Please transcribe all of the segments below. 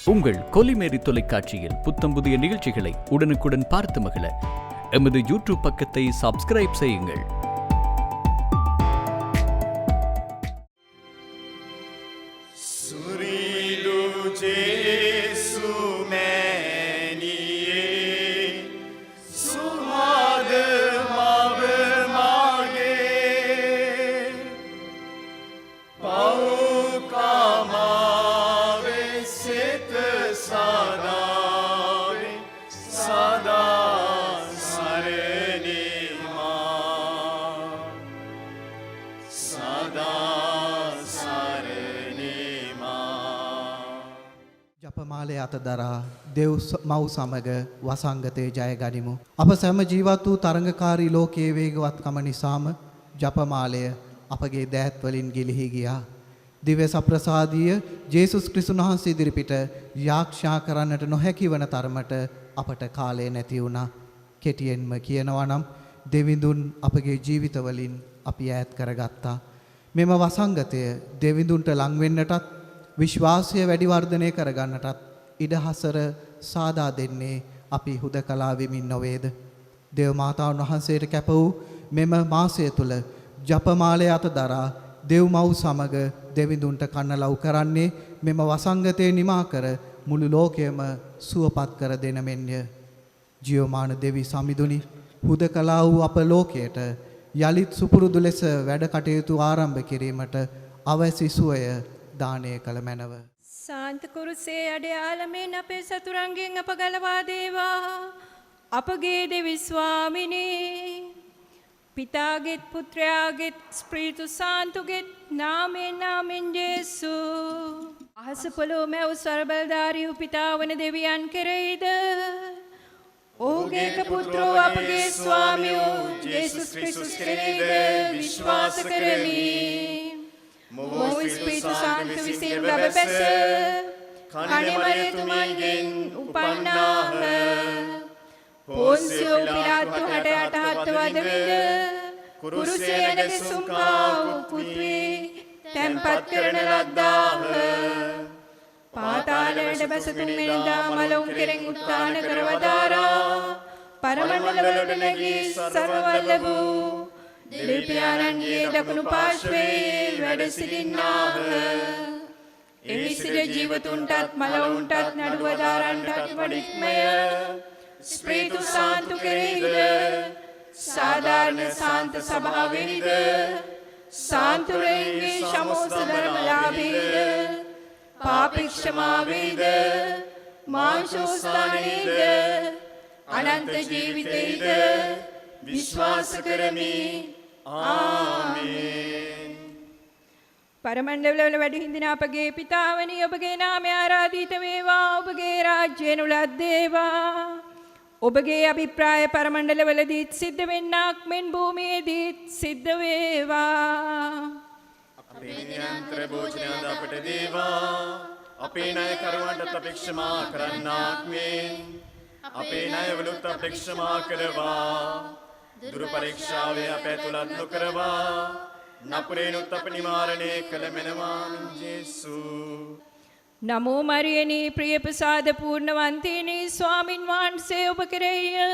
உங்கள் கொலிமேரி தொலைக்காட்சியில் புத்தம் புதிய நிகழ்ச்சிகளை உடனுக்குடன் பார்த்து மகிழ எமது யூடியூப் பக்கத்தை சப்ஸ்கிரைப் செய்யுங்கள். ජපමාලය අතදරා දෙව් මව් සමග වසංගතයේ ජය ගනිමු. අප සැම ජීවත් වූ තරඟකාරී ලෝකයේ වේගවත්කම නිසාම ජපමාලය අපගේ දෑත් වලින් ගිලිහි ගියා. දිව්‍ය සප්‍රසාදීය ජේසුස් ක්‍රිස්තුස් වහන්සේ ඉදිරිපිට යාක්ෂා කරන්නට නොහැකි වන තරමට අපට කාලය නැති වුණා. කෙටියෙන්ම කියනවා නම් දෙවිඳුන් අපගේ ජීවිතවලින් අපි ඈත් කරගත්තා. මෙම වසංගතය දෙවිඳුන්ට ලං වෙන්නටත් විශ්වාසය වැඩි වර්ධනය කරගන්නටත් ඉඩහසර සාදා දෙන්නේ අපි හුදකලා වෙමින් නොවේද? දේව මාතාවුන් වහන්සේට කැප වූ මෙම මාසය තුල ජපමාලය අතදරා දෙව් මව් සමග දෙවිඳුන්ට කන්නලව් කරන්නේ මෙම වසංගතේ නිමා කර මුළු ලෝකයම සුවපත් කර දෙන මෙන්ය. ජීවමාන දෙවි සමිඳුනි, හුදකලා වූ අප ලෝකයට යලිත් සුපුරුදු ලෙස වැඩ කටයුතු ආරම්භ කිරීමට අවැසි සුවය දානය කළ මැනව. සාන්ත කුරුසේ අඩයාලමෙන් අපේ සතුරන්ගෙන් අප ගලවා දේවා. අපගේ දෙවි ස්වාමිනේ, පිතාගෙත් පුත්‍රයාගෙත් ස්ප්‍රීතු සාන්තුගෙත් නාමෙන් ජේසු. අහස පොළොව මැව් සර්බලධාරී වූ පිතා වන දෙවියන් කෙරෙහිද ඔහුගේ පුත්‍රෝ අපගේ ස්වාමියෝ ජේසුස් ක්‍රිස්තුස් කෙරෙහිද විශ්වාස කරමි. මොහු ස්පීතු සාන්ත විසින් ලැබ බැස කණේ මරියතුමන්ගෙන් උපන්නාහ. පොන්සියෝ පිලාතු 68 වද විඳ කුරුසයේ නැසුම් කාවු පුත්‍රී තැන්පත් කරන ලද්දාහ. පාතාලයට බැස තුන්වෙනිදා මලවුන් කෙරෙන් උත්ථාන කරවදාරා පරමණ්ඩලවලට නැගී සර්වවල්ලභ වූ දෙවියන්ගේ දකුණු පාර්ශ්වයේ වැඩ සිටින්නාහ. එහි සිට ජීවතුන්ටත් මලවුන්ටත් නඩුවදාරන්ටත් වඩික්මය ස්ප්‍රීතු සාන්තු කෙරෙහිද සාධාරණ සාන්ත සභාවෙහිද සාන්තුරයන්ගේ ශමෝස ධර්මලාභීද පාපික්ෂමාවෙහිද මාංශෝස්ථානයේද අනන්ත ජීවිතයේද විශ්වාස කරමි. ආමේන්. පරමණ්ඩලවල වැඩ හිඳින අපගේ පිතාවනි, ඔබගේ නාමය ආරාධිත වේවා. ඔබගේ රාජ්‍යය නුලද්දේවා. ඔබගේ අභිප්‍රාය පරමණ්ඩලවලදීත් සිද්ධ වෙන්නක් මෙන් භූමියේදීත් සිද්ධ වේවා. අපේ නිරන්තර භෝජනය අපට දේවා. අපේ ණයකරුවන්ට අපේක්ෂා කරන්නාක් මෙන් අපේ ණයවලුත් අපේක්ෂා කරවා. දුරු පරීක්ෂාවේ අප ඇතුළත් නොකරවා. නපුරේනුත් අප නිවාරණය කළ මෙනවා ජේසු. නමෝ මරියනී ප්‍රිය ප්‍රසාද පූර්ණවන්තිනී ස්වාමින් වහන්සේ ඔබ කෙරෙහිය.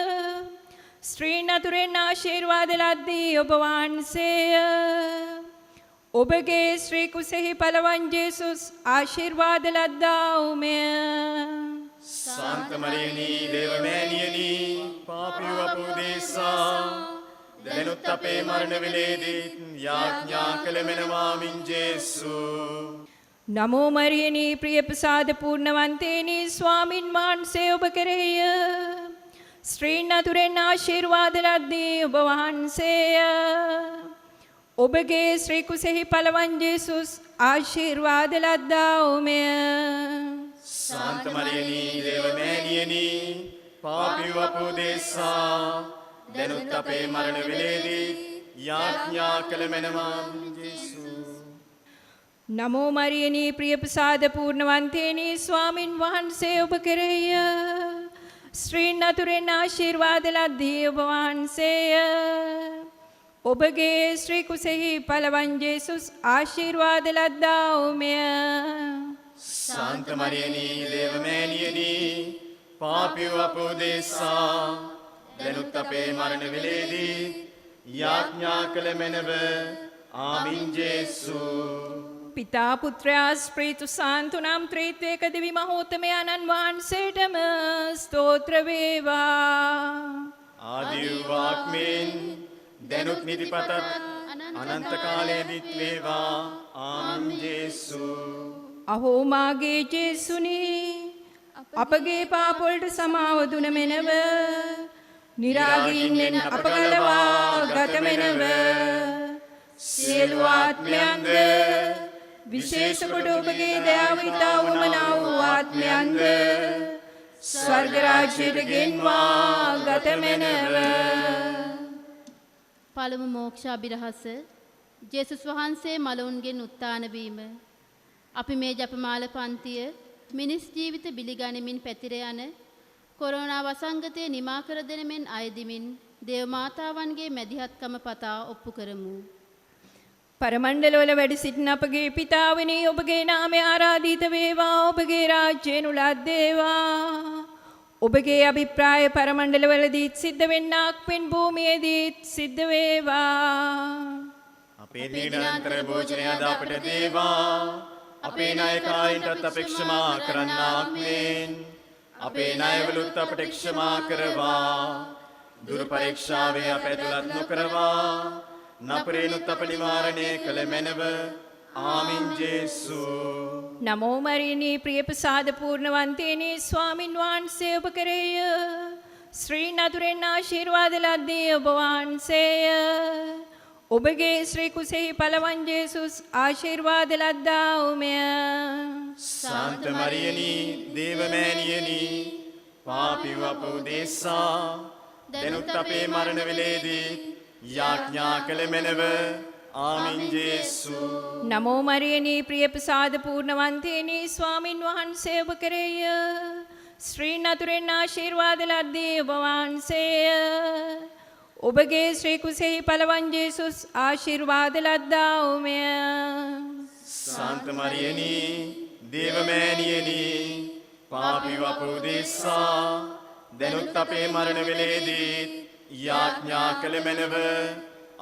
ස්ත්‍රීන් අතුරෙන් ආශිර්වාද ලද්දී ඔබ වහන්සේය. ඔබගේ ශ්‍රී කුසෙහි පළවන් ජේසුස් ආශිර්වාද ලද්දා උමය. සාන්ත මරියනී දේවමෑණියනි, පාපී අප උදෙසා දැනුත් අපේ මරණ වේලේදී යාඥා කළ මෙනවා ජේසු. නමෝ මරියනී ප්‍රිය ප්‍රසාද පූර්ණවන්තිනී ස්වාමින් වහන්සේ ඔබ කෙරෙහිය. ස්ත්‍රීන් අතුරෙන් ආශිර්වාද ලද්දී ඔබ වහන්සේය. ඔබගේ ශ්‍රී කුසෙහි පළවන් ජේසුස් ආශිර්වාද ලද්දා උමය. සාන්ත මරියනී දේවමෑණියනි, පාපී අප උදෙසා දැනුත් අපේ මරණ වේලේදී යාඥා කළ මෙනවා ජේසු. නමෝ මරියනී ප්‍රිය ප්‍රසාද පූර්ණවන්තිනී ස්වාමින් වහන්සේ ඔබ කෙරෙහිය. ස්ත්‍රීන් අතුරෙන් ආශිර්වාද ලද්දී ඔබ වහන්සේය. ඔබගේ ශ්‍රී කුසෙහි පළවන් ජේසුස් ආශිර්වාද ලද්දා උමය. සාන්ත මරියනී දේවමෑණියනි පාපී වූ අප උදෙසා දැනුත් අපේ මරණ වේලේදී යාඥා කළ මැනව ආමීන් ජේසු පිතා පුත්‍රයා ස්ප්‍රීතු සාන්තු නම් ත්‍රිත්වයක දිවි මහෝත්තමයන්න් වහන්සේටම ස්තෝත්‍ර වේවා. ආදි වාක්මෙන් දැනුත් නිදිපතත් අනන්ත කාලයේදීත් වේවා ආමීන් ජේසු අහෝ මාගේ ජේසුනි අපගේ පාප වලට සමාව දුන මෙනව නිරාගින්නෙන් අප ගලවා ගත මෙනව සියලු ආත්මයන්ද විශේෂ කොට ඔබගේ දයාව ඉතා වමනා වූ ආත්මයන්ද ස්වර්ග රාජ්‍යයට ගෙන්වා ගත මෙනව. පළමු මෝක්ෂ අභිරහස ජේසුස් වහන්සේ මලවුන්ගෙන් උත්ථාන වීම. අපි මේ ජපමාල පන්තිය මිනිස් ජීවිත බිලිගනිමින් පැතිර යන කොරෝනා වසංගතය නිමා කර දෙන මෙන් අයදිමින් දේව මාතාවන්ගේ මැදිහත්කම පතා ඔප්පු කරමු. පරමණ්ඩලවල වැඩ සිටින අපගේ පිතාවනි ඔබගේ නාමය ආරාධිත වේවා ඔබගේ රාජ්‍යය නුලත් වේවා. ඔබගේ අභිප්‍රාය පරමණ්ඩලවලදීත් සිද්ධ වෙන්නාක් මෙන් භූමියේදීත් සිද්ධ වේවා. අපේ නිරන්තර භෝජනය අද අපට දේවා අපේ නායකයන්ටත් අපේක්ෂා කරන්නාක් මෙන් අපේ ණයවලුත් අපට ක්ෂමා කරවා දුර පරීක්ෂාවේ අප ඇතුළත් නොකරවා නපරේනුත් අප නිවාරණය කළ මැනව ආමීන් ජේසු නමෝ මරියනී ප්‍රිය ප්‍රසාද පූර්ණවන්තේනි ස්වාමින් වහන්සේ ඔබ කෙරෙහිය ශ්‍රී නතුරෙන් ආශිර්වාද ලද්දේ ඔබ වහන්සේය. ඔබගේ ශ්‍රී කුසෙහි පළවන් ජේසුස් ආශිර්වාද ලද්දා උමය. සාන්ත මරියනී දේවමෑණියනි පාපී වූ අප උදෙසා දැනුත් අපේ මරණ වේලේදී යාඥා කළ මැනව ආමීන් ජේසු නමෝ මරියනී ප්‍රිය ප්‍රසාද පූර්ණවන්තේනි ස්වාමින් වහන්සේ ඔබ කෙරෙහිය ශ්‍රී නතුරෙන් ආශිර්වාද ලද්දේ ඔබ වහන්සේය. ඔබගේ ශ්‍රී කුසෙහි පළවන් ජේසුස් ආශිර්වාද ලද්දා උමය. සාන්ත මරියනී දේවමෑණියනි පාපී වූ අප උදෙසා දැනුත් අපේ මරණ වේලේදී යාඥා කළ මැනව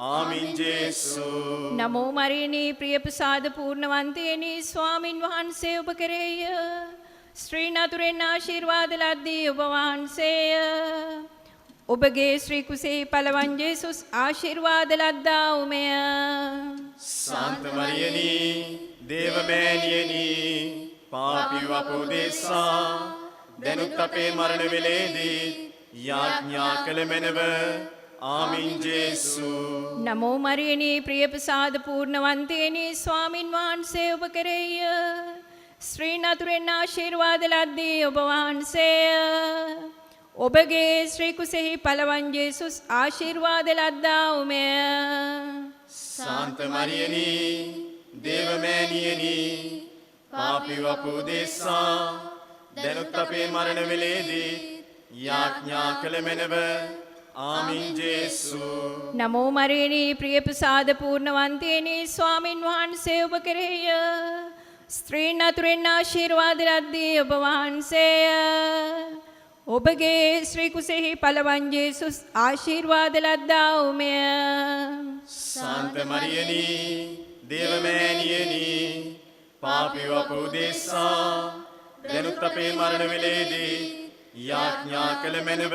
ආමීන් ජේසු නමෝ මරියනී ප්‍රිය ප්‍රසාද පූර්ණවන්තේනි ස්වාමින් වහන්සේ ඔබ කෙරෙහිය ශ්‍රී නතුරෙන් ආශිර්වාද ලද්දේ ඔබ වහන්සේය. ඔබගේ ශ්‍රී කුසෙහි පළවන් ජේසුස් ආශිර්වාද ලද්දා උමය. සාන්ත මරියනී දේවමෑණියනි පාපී වූ අප උදෙසා දැනුත් අපේ මරණ වේලේදී යාඥා කළ මැනව ආමීන් ජේසු නමෝ මරියනී ප්‍රිය ප්‍රසාද පූර්ණවන්තේනි ස්වාමින් වහන්සේ ඔබ කෙරෙහිය ශ්‍රී නතුරෙන් ආශිර්වාද ලද්දේ ඔබ වහන්සේය. ඔබගේ ශ්‍රී කුසෙහි පළවන් ජේසුස් ආශිර්වාද ලද්දා උමය. සාන්ත මරියනී දේවමෑණියනි පාපී වූ අප උදෙසා දැනුත් අපේ මරණ වේලේදී යාඥා කළ මැනව ආමීන් ජේසු නමෝ මරියනී ප්‍රිය ප්‍රසාද පූර්ණවන්තේනි ස්වාමින් වහන්සේ ඔබ කෙරෙහිය ස්ත්‍රී නතුරෙන් ආශිර්වාද ලද්දේ ඔබ වහන්සේය. ඔබගේ ශ්‍රී කුසෙහි පළවන් ජේසුස් ආශිර්වාද ලද්දා උමය. සාන්ත මරියනී දේවමෑණියනි පාපී වූ අප උදෙසා දැනුත් අපේ මරණ වේලේදී යාඥා කළ මැනව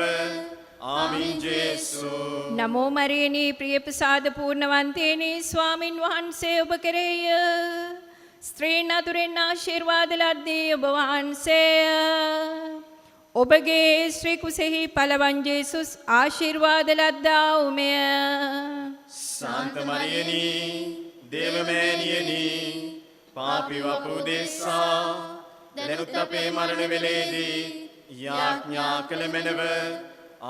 ආමීන් ජේසු නමෝ මරියනී ප්‍රිය ප්‍රසාද පූර්ණවන්තේනි ස්වාමින් වහන්සේ ඔබ කෙරෙහිය ස්ත්‍රී නතුරෙන් ආශිර්වාද ලද්දේ ඔබ වහන්සේය. ඔබගේ ශ්‍රී කුසෙහි පළවන් ජේසුස් ආශිර්වාද ලද්දා උමය. සාන්ත මරියනී දේවමෑණියනි පාපී වූ අප උදෙසා දැනුත් අපේ මරණ වේලේදී යාඥා කළ මැනව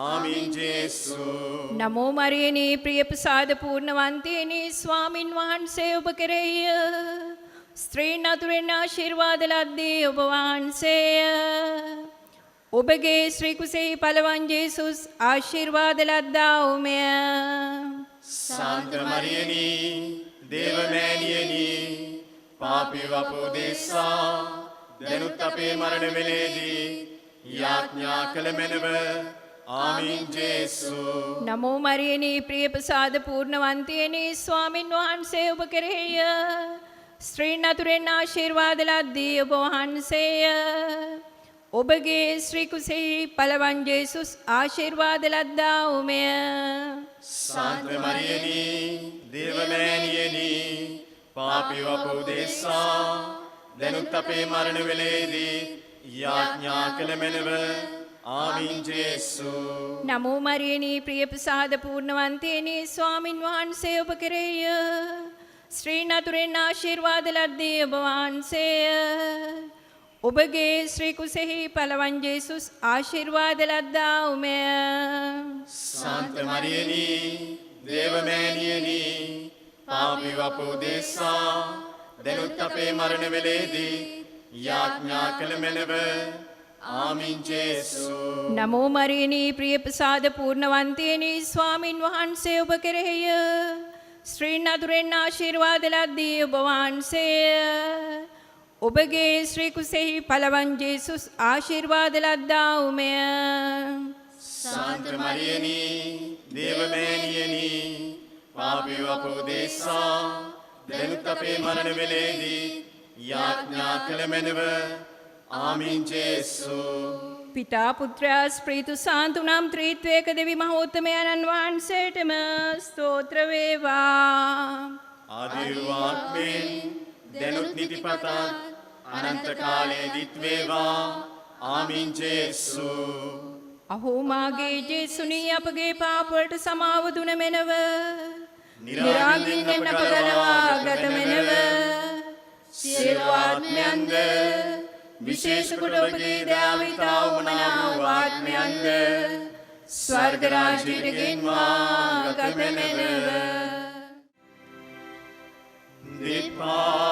ආමීන් ජේසු නමෝ මරියනී ප්‍රිය ප්‍රසාද පූර්ණවන්තේනි ස්වාමින් වහන්සේ ඔබ කෙරෙහිය ස්ත්‍රී නතුරෙන් ආශිර්වාද ලද්දේ ඔබ වහන්සේය. ඔබගේ ශ්‍රී කුසෙහි පළවන් ජේසුස් ආශිර්වාද ලද්දා උමය. සාන්ත මරියනී දේවමෑණියනි පාපී වූ අප උදෙසා දැනුත් අපේ මරණ වේලේදී යාඥා කළ මැනව. ආමීන් ජේසු. නමෝ මරියනී ප්‍රිය ප්‍රසාද පූර්ණවන්තියනි ස්වාමින් වහන්සේ ඔබ කෙරෙහිය. ස්ත්‍රීන් අතුරෙන් ආශිර්වාද ලද්දී ඔබ වහන්සේය. ඔබගේ ශ්‍රී කුසෙහි පළවන් ජේසුස් ආශිර්වාද ලද්දා උමය. සාන්ත මරියනී දේවමෑණියනි පාපී අප උදෙසා දැනුත් අපේ මරණ වේලේදී යාඥා කළ මැනව. ආමීන් ජේසු. නමෝ මරියනී ප්‍රිය ප්‍රසාද පූර්ණවන්තියනි ස්වාමින් වහන්සේ ඔබ කෙරෙහිය. ස්ත්‍රීන් අතුරෙන් ආශිර්වාද ලද්දී ඔබ වහන්සේය. ඔබගේ ශ්‍රී කුසෙහි පළවන් ජේසුස් ආශිර්වාද ලද්දා උමය. සාන්ත මරියනි දේවමෑණියනි පාපී අප උදෙසා දැනුත් අපේ මරණ වේලේදී යාඥා කළ මැනව. ආමීන් ජේසු. නමෝ මරියනී ප්‍රිය ප්‍රසාද පූර්ණවන්තියනි ස්වාමින් වහන්සේ ඔබ කෙරෙහිය. ස්ත්‍රීන් අතුරෙන් ආශිර්වාද ලද්දී ඔබ වහන්සේය. ඔබගේ ශ්‍රී කුසෙහි පළවන් ජේසුස් ආශිර්වාද ලද්දා උමය. සාන්ත මරියනි දේවමෑණියනි පාපී අප උදෙසා දැනුත් අපේ මරණ වේලේදී යාඥා කළ මැනව. ආමීන් ජේසු. පිතා පුත්‍රයා ස්ප්‍රීතු සාන්තු නම් ත්‍රිත්වයක දෙවි මහෝත්තමයන්න් වහන්සේටම ස්තෝත්‍ර වේවා. ආදිවාත්මෙන් දැනුත් නිතිපතත් අනන්ත කාලයේදීත් වේවා. ආමීන් ජේසු. අහෝ මාගේ ජේසුනී අපගේ පාපවලට සමාව දුන මෙනව. නිරාගින්නෙන් අප ගලවා ගත මෙනව. සියලු ආත්මයන්ද විශේෂ කොට ඔබගේ දයාවිතා උමනා වූ ආත්මයන්ද ස්වර්ග රාජ්‍යයට ගෙන්වා ගත මෙනව.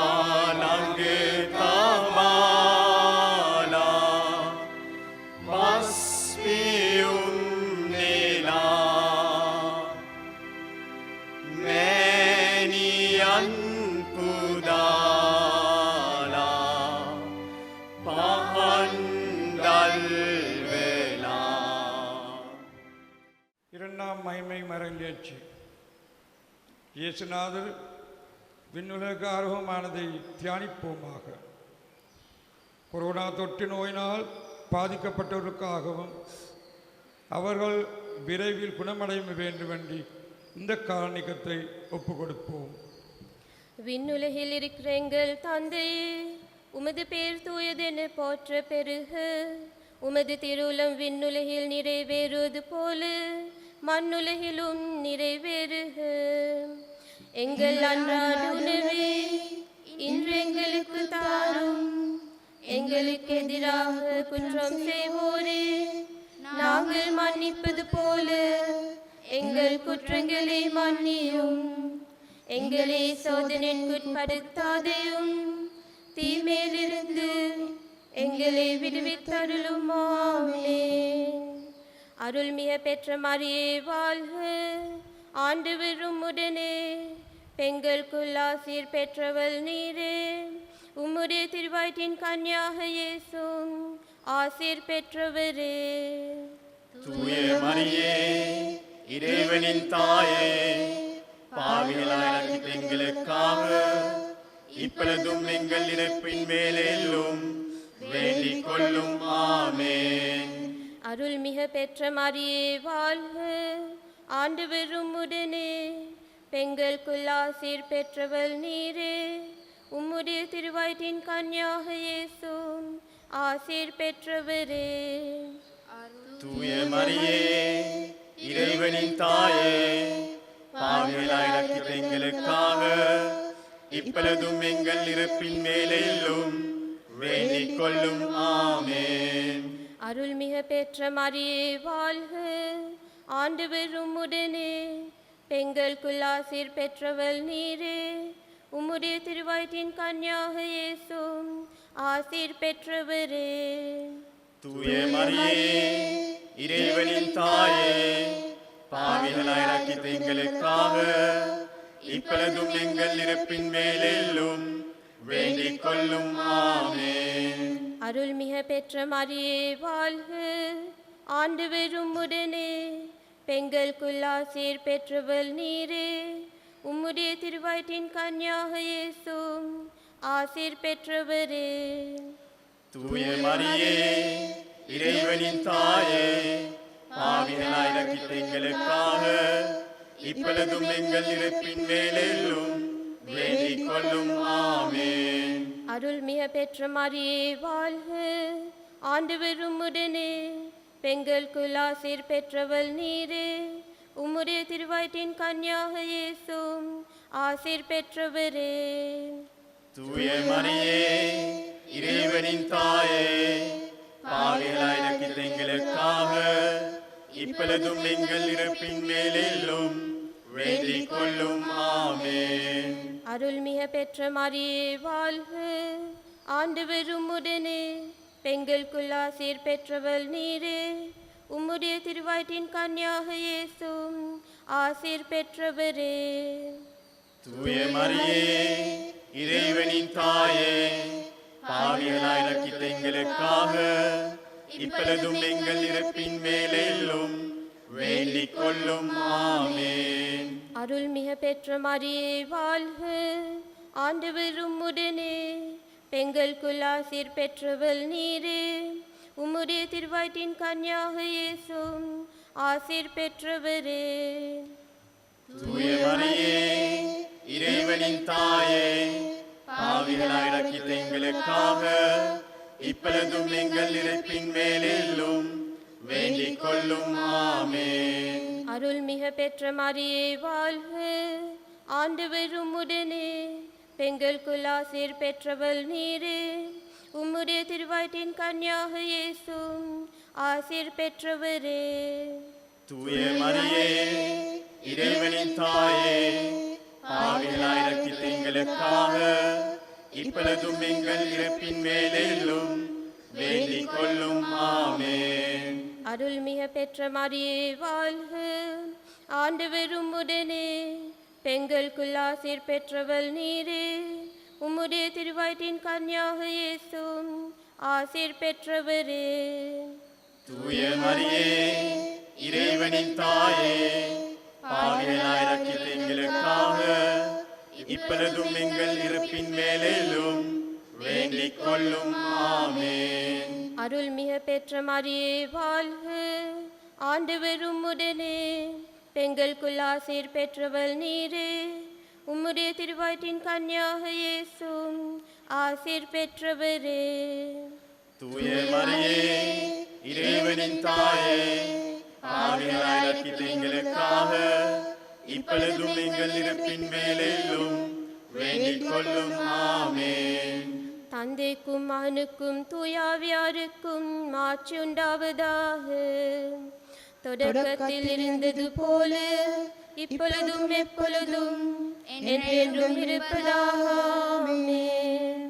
දීපානංගේ තමාලා පස්පියුම් නෙලා මෑණියන් පුදාලා පහන්දල් වෙලා. இரண்டாம் மகிமை மறைந்தேச்சு. இயேசுநாதர் விண்ணுலக அருவமானதை தியானிப்போமாக. கொரோனா தொற்று நோயினால் பாதிக்கப்பட்டவர்களுக்காகவும் அவர்கள் விரைவில் குணமடைய வேண்டும் என்று இந்த காரணிக்கத்தை ஒப்பு கொடுப்போம். விண்ணுலகில் இருக்கிற எங்கள் தந்தையே, உமது பேர் தூயதென போற்ற பெருக. உமது திருவுளம் விண்ணுலகில் நிறைவேறுவது போல மண்ணுலகிலும் நிறைவேறுக. எங்கள் அன்றாட உணவை இன்று எங்களுக்கு தாரும். எங்களுக்கு எதிராக குற்றம் செய்வோரே நாங்கள் மன்னிப்பது போல எங்கள் குற்றங்களை மன்னியும். எங்களை சோதனைக்குட்படுத்தாதையும் தீமையிலிருந்து எங்களை விடுவித்தருளும். ஆமென். அருள்மிக பெற்ற மரியே வாழ்க. ஆண்டவர் உம்முடனே, பெண்களுக்குள் ஆசீர் பெற்றவள் நீரே. உம்முடைய திருவயிற்றின் கன்னியாக இயேசுவும் ஆசீர் பெற்றவரே. தூய மரியே இறைவனின் தாயே, பாவிகளாகிய எங்களுக்காக இப்பொழுதும் எங்கள் இறப்பின் வேளையிலும் வேண்டிக் கொள்ளும். ஆமென். அருள்மிக பெற்ற மரியே வாழ்க. ஆண்டவர் உம்முடனே, பெண்களுக்குள் ஆசீர் பெற்றவள் நீரே. உம்முடைய திருவயிற்றின் கன்னியாக இயேசுவும் ஆசீர் பெற்றவரே. தூய மரியே இறைவனின் தாயே, பாவிகளாகிய எங்களுக்காக இப்பொழுதும் எங்கள் இறப்பின் வேளையிலும் வேண்டிக் கொள்ளும். ஆமென். அருள்மிக பெற்ற மரியே வாழ்க. ஆண்டவர் உம்முடனே, பெண்களுக்குள் ஆசீர் பெற்றவள் நீரே. உம்முடைய திருவயிற்றின் கன்னியாக இயேசுவும் ஆசீர் பெற்றவரே. தூய மரியே இறைவனின் தாயே, பாவிகளாகிய எங்களுக்காக இப்பொழுதும் எங்கள் இறப்பின் வேளையிலும் வேண்டிக் கொள்ளும். ஆமென். அருள்மிக பெற்ற மரியே வாழ்க, ஆண்டவர் உம்முடனே, பெண்களுக்குள் ஆசீர் பெற்றவள் நீரே, உம்முடைய திருவயிற்றின் கன்னியாக இயேசுவும் ஆசீர் பெற்றவரே. தூய மரியே, இறைவனின் தாயே, பாவிகளாய் இரக்கிட்ட எங்களுக்காக இப்பொழுதும் எங்கள் இறப்பின் மேலும் வேண்டிக் கொள்ளும். ஆமென். அருள்மிக பெற்ற மரியே வாழ்க, ஆண்டவர் உம்முடனே, பெண்களுக்குள் ஆசீர் பெற்றவள் நீரே, உம்முடைய திருவயிற்றின் கன்னியாக இயேசுவும் ஆசீர் பெற்றவரே. தூய மரியே, இறைவனின் தாயே, பாவிகளாய் இரக்கிட்ட எங்களுக்காக இப்பொழுதும் எங்கள் இறப்பின் மேலும் வேண்டிக் கொள்ளும். ஆமென். அருள்மிக பெற்ற மரியே வாழ்க, ஆண்டவர் உம்முடனே, பெண்களுக்குள் ஆசீர் பெற்றவள் நீரே, உம்முடைய திருவயிற்றின் கன்னியாக இயேசுவும் ஆசீர் பெற்றவரே. தூய மரியே, இறைவனின் தாயே, பாவிகளாய் இரக்கிட்ட எங்களுக்காக இப்பொழுதும் எங்கள் இறப்பின் மேலும் வேண்டிக் கொள்ளும். ஆமென். அருள்மிக பெற்ற மரியே வாழ்க, ஆண்டவர் உம்முடனே, பெண்களுக்குள் ஆசீர் பெற்றவள் நீரே, உம்முடைய திருவயிற்றின் கன்னியாக இயேசுவும் ஆசீர் பெற்றவரே. தூய மரியே, இறைவனின் தாயே, பாவிகளாய் இரக்கிட்ட எங்களுக்காக இப்பொழுதும் எங்கள் இறப்பின் மேலும் வேண்டிக் கொள்ளும். ஆமென். அருள்மிக பெற்ற மரியே வாழ்க, ஆண்டவர் உம்முடனே, பெண்களுக்குள் ஆசீர் பெற்றவள் நீரே, உம்முடைய திருவயிற்றின் கன்னியாக இயேசுவும் ஆசீர் பெற்றவரே. தூய மரியே, இறைவனின் தாயே, பாவிகளாய் இரக்கிட்ட எங்களுக்காக இப்பொழுதும் எங்கள் இறப்பின் மேலும் வேண்டிக் கொள்ளும். ஆமென். அருள்மிக பெற்ற மரியே வாழ்க, ஆண்டவர் உம்முடனே, பெண்களுக்குள் ஆசீர் பெற்றவள் நீரே, உம்முடைய திருவயிற்றின் கன்னியாக இயேசுவும் ஆசீர் பெற்றவரே. தூய மரியே, இறைவனின் தாயே, பாவிகளாய் இரக்கிட்ட எங்களுக்காக இப்பொழுதும் எங்கள் இறப்பின் மேலும் வேண்டிக் கொள்ளும். ஆமென். அருள்மிக பெற்ற மரியே வாழ்க, ஆண்டவர் உம்முடனே, பெண்களுக்குள் ஆசீர் பெற்றவள் நீரே, உம்முடைய திருவயிற்றின் கன்னியாக இயேசுவும் ஆசீர் பெற்றவரே. தூய மரியே, இறைவனின் தாயே, பாவிகளாய் இரக்கிட்ட எங்களுக்காக இப்பொழுதும் எங்கள் இறப்பின் மேலும் வேண்டிக் கொள்ளும். ஆமென். தந்தைக்கும் மகனுக்கும் தூயாவியாருக்கும் மாட்சி உண்டாவதாக. தொடக்கத்தில் இருந்தது போல இப்பொழுதும் எப்பொழுதும் என்றென்றும் இருப்பதாக. ஆமென்.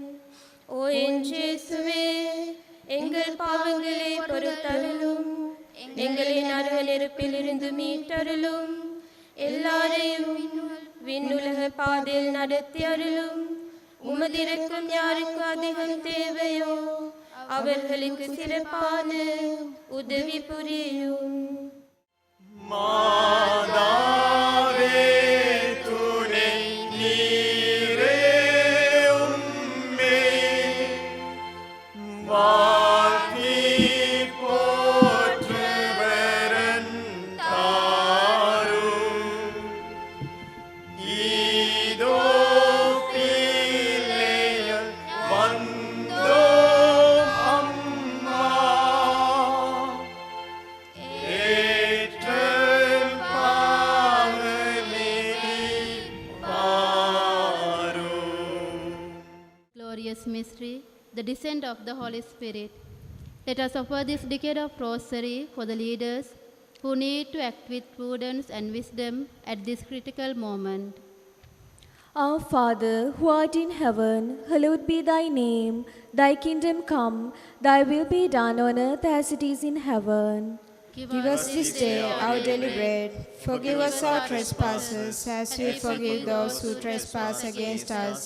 ஓ என் இயேசுவே, எங்கள் பாவங்களை பொறுத்தருளும், எங்களை நரக நெருப்பில் இருந்து மீட்டருளும், எல்லாரையும் விண்ணுலக பாதையில் நடத்தி அருளும். உமதிருக்கும் யாருக்கு அதிகம் தேவையோ அவர்களுக்கு சிறப்பான உதவி புரியும். மாதாவே, துணை நீரே, உம்மை வாழ்த்தி போற்றுவரன் தாரும். இதோ பிள்ளைகள் வந்தோம் அம்மா, ஏற்றல் பாவமே பாரும். Glorious mystery, the descent of the Holy Spirit. Let us offer this decade of rosary for the leaders who need to act with prudence and wisdom at this critical moment. Our Father, who art in heaven, hallowed be thy name. Thy kingdom come, thy will be done on earth as it is in heaven. Give us this day our daily bread. Forgive us our trespasses, as we forgive those who trespass against us.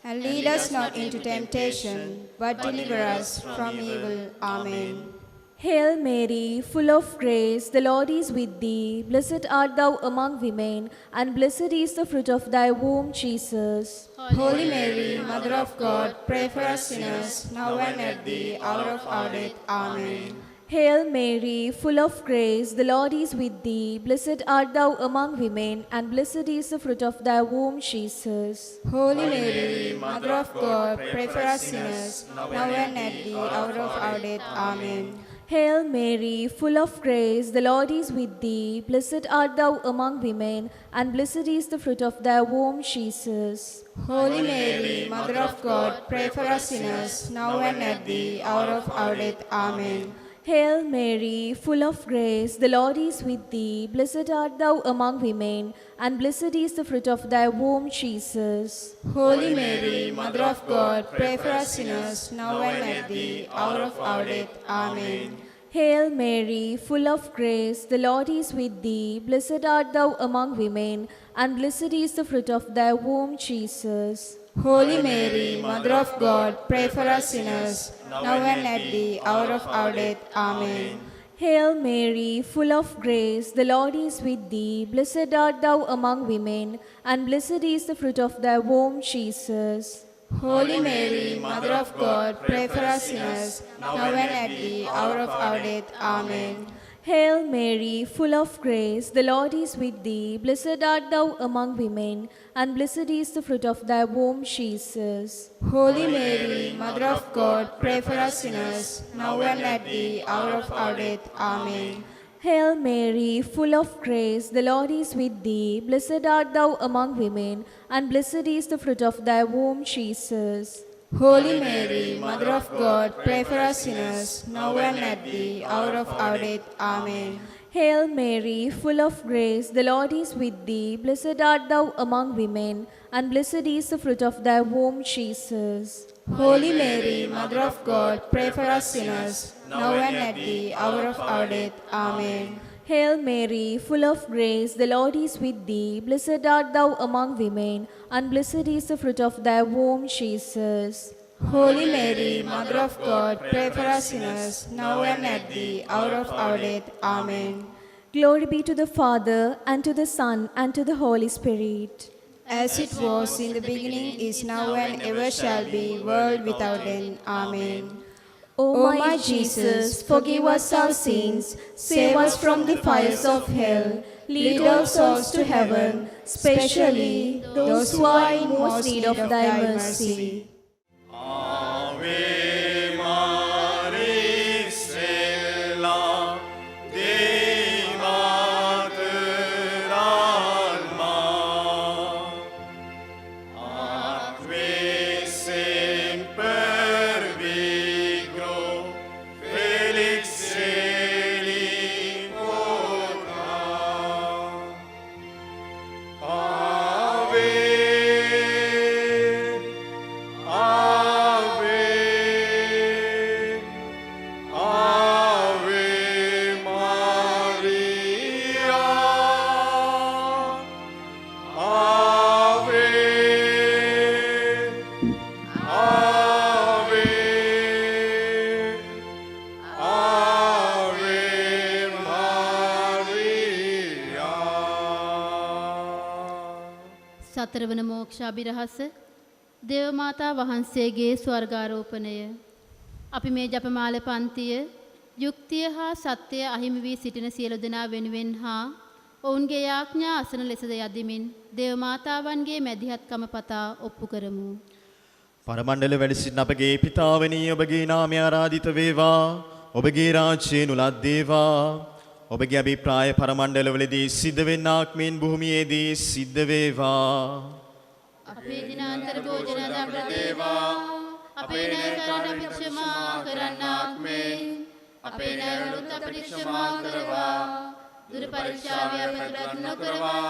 And lead us not into temptation, but deliver us from evil. Amen. Hail Mary, full of grace, the Lord is with thee. Blessed art thou among women, and blessed is the fruit of thy womb, Jesus. Holy Mary, Mother of God, pray for us sinners, now and at the hour of our death. Amen. Hail Mary, full of grace, the Lord is with thee. Blessed art thou among women, and blessed is the fruit of thy womb, Jesus. Holy Mary, Mother of God, pray for us sinners, now and at the hour of our death. Amen. Hail Mary, full of grace, the Lord is with thee. Blessed art thou among women, and blessed is the fruit of thy womb, Jesus. Holy Mary, Mother of God, pray for us sinners, now and at the hour of our death. Amen. Hail Mary, full of grace, the Lord is with thee. Blessed art thou among women, and blessed is the fruit of thy womb, Jesus. Holy Mary, Mother of God, pray for us sinners, now and at the hour of our death. Amen. Hail Mary, full of grace, the Lord is with thee. Blessed art thou among women, and blessed is the fruit of thy womb, Jesus. Holy Mary, Mother of God, pray for us sinners, now and at the hour of our death. Amen. Hail Mary, full of grace, the Lord is with thee. Blessed art thou among women, and blessed is the fruit of thy womb, Jesus. Holy Mary, Mother of God, pray for us sinners, now and at the hour of our death. Amen. Hail Mary, full of grace, the Lord is with thee. Blessed art thou among women, and blessed is the fruit of thy womb, Jesus. Holy Mary, Mother of God, pray for us sinners, now and at the hour of our death. Amen. Hail Mary, full of grace, the Lord is with thee. Blessed art thou among women, and blessed is the fruit of thy womb, Jesus. Holy Mary, Mother of God, pray for us sinners, now and at the hour of our death. Amen. Hail Mary, full of grace, the Lord is with thee. Blessed art thou among women, and blessed is the fruit of thy womb, Jesus. Holy Mary, Mother of God, pray for us sinners, now and at the hour of our death. Amen. Hail Mary, full of grace, the Lord is with thee. Blessed art thou among women, and blessed is the fruit of thy womb, Jesus. Holy Mary, Mother of God, pray for us sinners, now and at the hour of our death. Amen. Glory be to the Father, and to the Son, and to the Holy Spirit. As it was in the beginning, is now, and ever shall be, world without end. Amen. O my Jesus, forgive us our sins, save us from the fires of hell, lead all souls to heaven, especially those who are in most need of thy mercy. Ave Maria, Stella, Dei Mater Alma, atque semper vigro, felix celi quota. Ave, Ave, Ave Maria, Ave, Ave, Ave Maria. සතරවන මෝක්ෂාභිරහස දේවමාතා වහන්සේගේ ස්වර්ගාරෝපණය. අපි මේ ජපමාල පන්තිය යුක්තිය හා සත්‍යය අහිමි වී සිටින සියලු දෙනා වෙනුවෙන් හා ඔවුන්ගේ යාඥා අසන ලෙසද යදිමින් දේවමාතාවන්ගේ මැදිහත්කම පතා ඔප්පු කරමු. පරමණ්ඩල වැඩ සිටින අපගේ පිතාවනි, ඔබගේ නාමය ආරාධිත වේවා, ඔබගේ රාජ්‍යය නුලත් වේවා, ඔබගේ අභිප්‍රාය පරමණ්ඩලවලදී සිද්ධ වෙන්නාක් මෙන් භූමියේදී සිද්ධ වේවා. අපේ දිනාන්තර භෝජන අපට දේවා, අපේ ණයකරණ අපි ක්ෂමා කරන්නාක් මෙන් අපේ ණයවලුත් අපට ක්ෂමා කරවා, දුර පරීක්ෂාවේ අපට නොකරවා,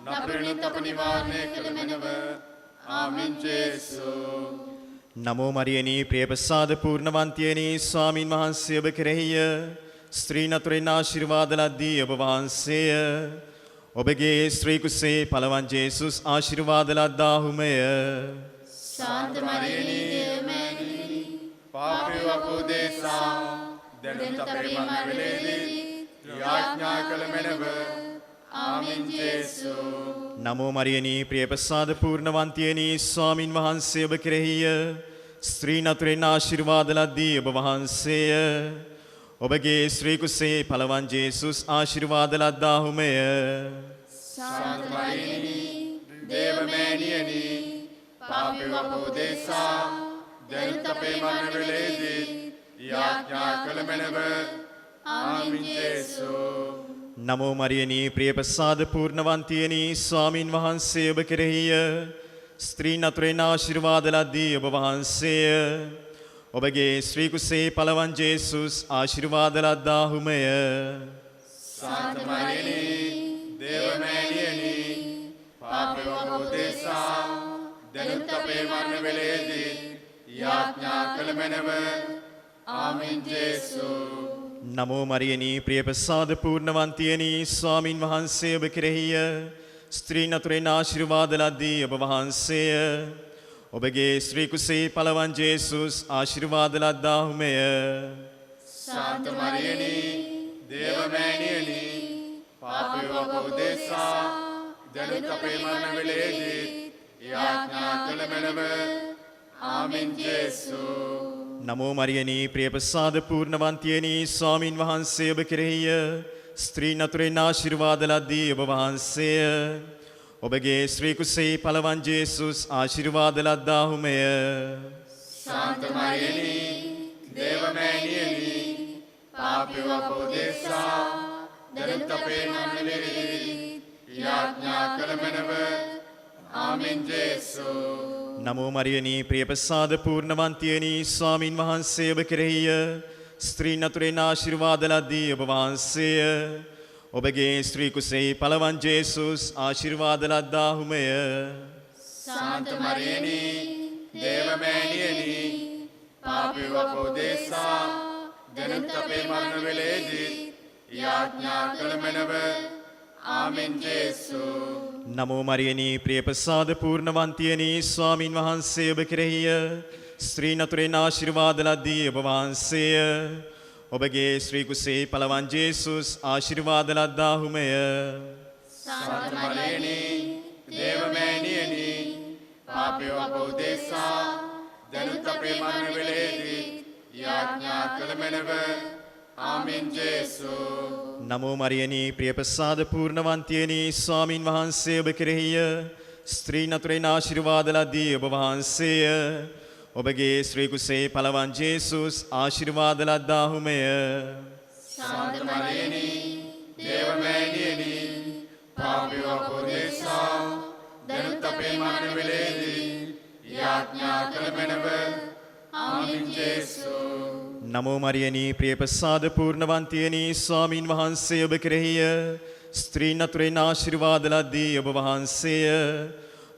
නපුරුනිත් අප නිවාරණය කළ මැනව. ආමෙන් ජේසු. නමෝ මරියනී ප්‍රියප්‍රසාද පූර්ණවන්තියනී ස්වාමින් වහන්සේ ඔබ කෙරෙහිය. ස්ත්‍රීන් අතුරින් ආශිර්වාද ලද්දී ඔබ වහන්සේය. ඔබගේ ස්ත්‍රී කුසේ පළවන් ජේසුස් ආශිර්වාද ලද්දාහුමය. ශාන්ත මරියනී දේවමෑණියනි පාපී වපුදේසා දැනුත් අපේ මරණ වේලේදී යාඥා කළ මැනව. ආමෙන් ජේසු. නමෝ මරියනී ප්‍රියප්‍රසාද පූර්ණවන්තියනි ස්වාමින් වහන්සේ ඔබ කෙරෙහිය. ස්ත්‍රීන් අතුරෙන් ආශිර්වාද ලද්දී ඔබ වහන්සේය. ඔබගේ ශ්‍රී කුසේ පළවන් ජේසුස් ආශිර්වාද ලද්දාහුමය. ශාන්ත මරියනි දේවමෑණියනි පාපී වපුදේසා දැනුත් අපේ මරණ වේලේදී යාඥා කළ මැනව. ආමෙන් ජේසු. නමෝ මරියනී ප්‍රියප්‍රසාද පූර්ණවන්තියනි ස්වාමින් වහන්සේ ඔබ කෙරෙහිය. ස්ත්‍රීන් අතුරෙන් ආශිර්වාද ලද්දී ඔබ වහන්සේය. ඔබගේ ශ්‍රී කුසේ පළවන් ජේසුස් ආශිර්වාද ලද්දාහුමය. ශාන්ත මරියනි දේවමෑණියනි පාපී වපුදේසා දැනුත් අපේ මරණ වේලේදී යාඥා කළ මැනව. ආමෙන් ජේසු. නමෝ මරියනී ප්‍රියප්‍රසාද පූර්ණවන්තියනි ස්වාමින් වහන්සේ ඔබ කෙරෙහිය. ස්ත්‍රීන් අතුරෙන් ආශිර්වාද ලද්දී ඔබ වහන්සේය. ඔබගේ ශ්‍රී කුසේ පළවන් ජේසුස් ආශිර්වාද ලද්දාහුමය. ශාන්ත මරියනි දේවමෑණියනි පාපී වපුදේසා දැනුත් අපේ මරණ වේලේදී යාඥා කළ මැනව. ආමෙන් ජේසු. නමෝ මරියනී ප්‍රියප්‍රසාද පූර්ණවන්තියනි ස්වාමින් වහන්සේ ඔබ කෙරෙහිය. ස්ත්‍රීන් අතුරෙන් ආශිර්වාද ලද්දී ඔබ වහන්සේය. ඔබගේ ශ්‍රී කුසේ පළවන් ජේසුස් ආශිර්වාද ලද්දාහුමය. ශාන්ත මරියනි දේවමෑණියනි පාපී වපුදේසා දැනුත් අපේ මරණ වේලේදී යාඥා කළ මැනව. ආමෙන් ජේසු. නමෝ මරියනී ප්‍රියප්‍රසාද පූර්ණවන්තියනි ස්වාමින් වහන්සේ ඔබ කෙරෙහිය. ස්ත්‍රීන් අතුරෙන් ආශිර්වාද ලද්දී ඔබ වහන්සේය. ඔබගේ ශ්‍රී කුසේ පළවන් ජේසුස් ආශිර්වාද ලද්දාහුමය. ශාන්ත මරියනි දේවමෑණියනි පාපී වපුදේසා දැනුත් අපේ මරණ වේලේදී යාඥා කළ මැනව. ආමෙන් ජේසු. නමෝ මරියනී ප්‍රියප්‍රසාද පූර්ණවන්තියනි ස්වාමින් වහන්සේ ඔබ කෙරෙහිය. ස්ත්‍රීන් අතුරෙන් ආශිර්වාද ලද්දී ඔබ වහන්සේය. ඔබගේ ශ්‍රී කුසේ පළවන් ජේසුස් ආශිර්වාද ලද්දාහුමය. ශාන්ත මරියනි දේවමෑණියනි පාපී වපුදේසා දැනුත් අපේ මරණ වේලේදී යාඥා කළ මැනව. ආමෙන් ජේසු. නමෝ මරියනී ප්‍රියප්‍රසාද පූර්ණවන්තියනි ස්වාමින් වහන්සේ ඔබ කෙරෙහිය. ස්ත්‍රීන් අතුරෙන් ආශිර්වාද ලද්දී ඔබ වහන්සේය. ඔබගේ ශ්‍රී කුසේ පළවන් ජේසුස් ආශිර්වාද ලද්දාහුමය. ශාන්ත මරියනි දේවමෑණියනි පාපී වපුදේසා දැනුත් අපේ මරණ වේලේදී යාඥා කළ මැනව. ආමෙන් ජේසු. නමෝ මරියනී ප්‍රියප්‍රසාද පූර්ණවන්තියනි ස්වාමින් වහන්සේ ඔබ කෙරෙහිය. ස්ත්‍රීන් අතුරෙන් ආශිර්වාද ලද්දී ඔබ වහන්සේය.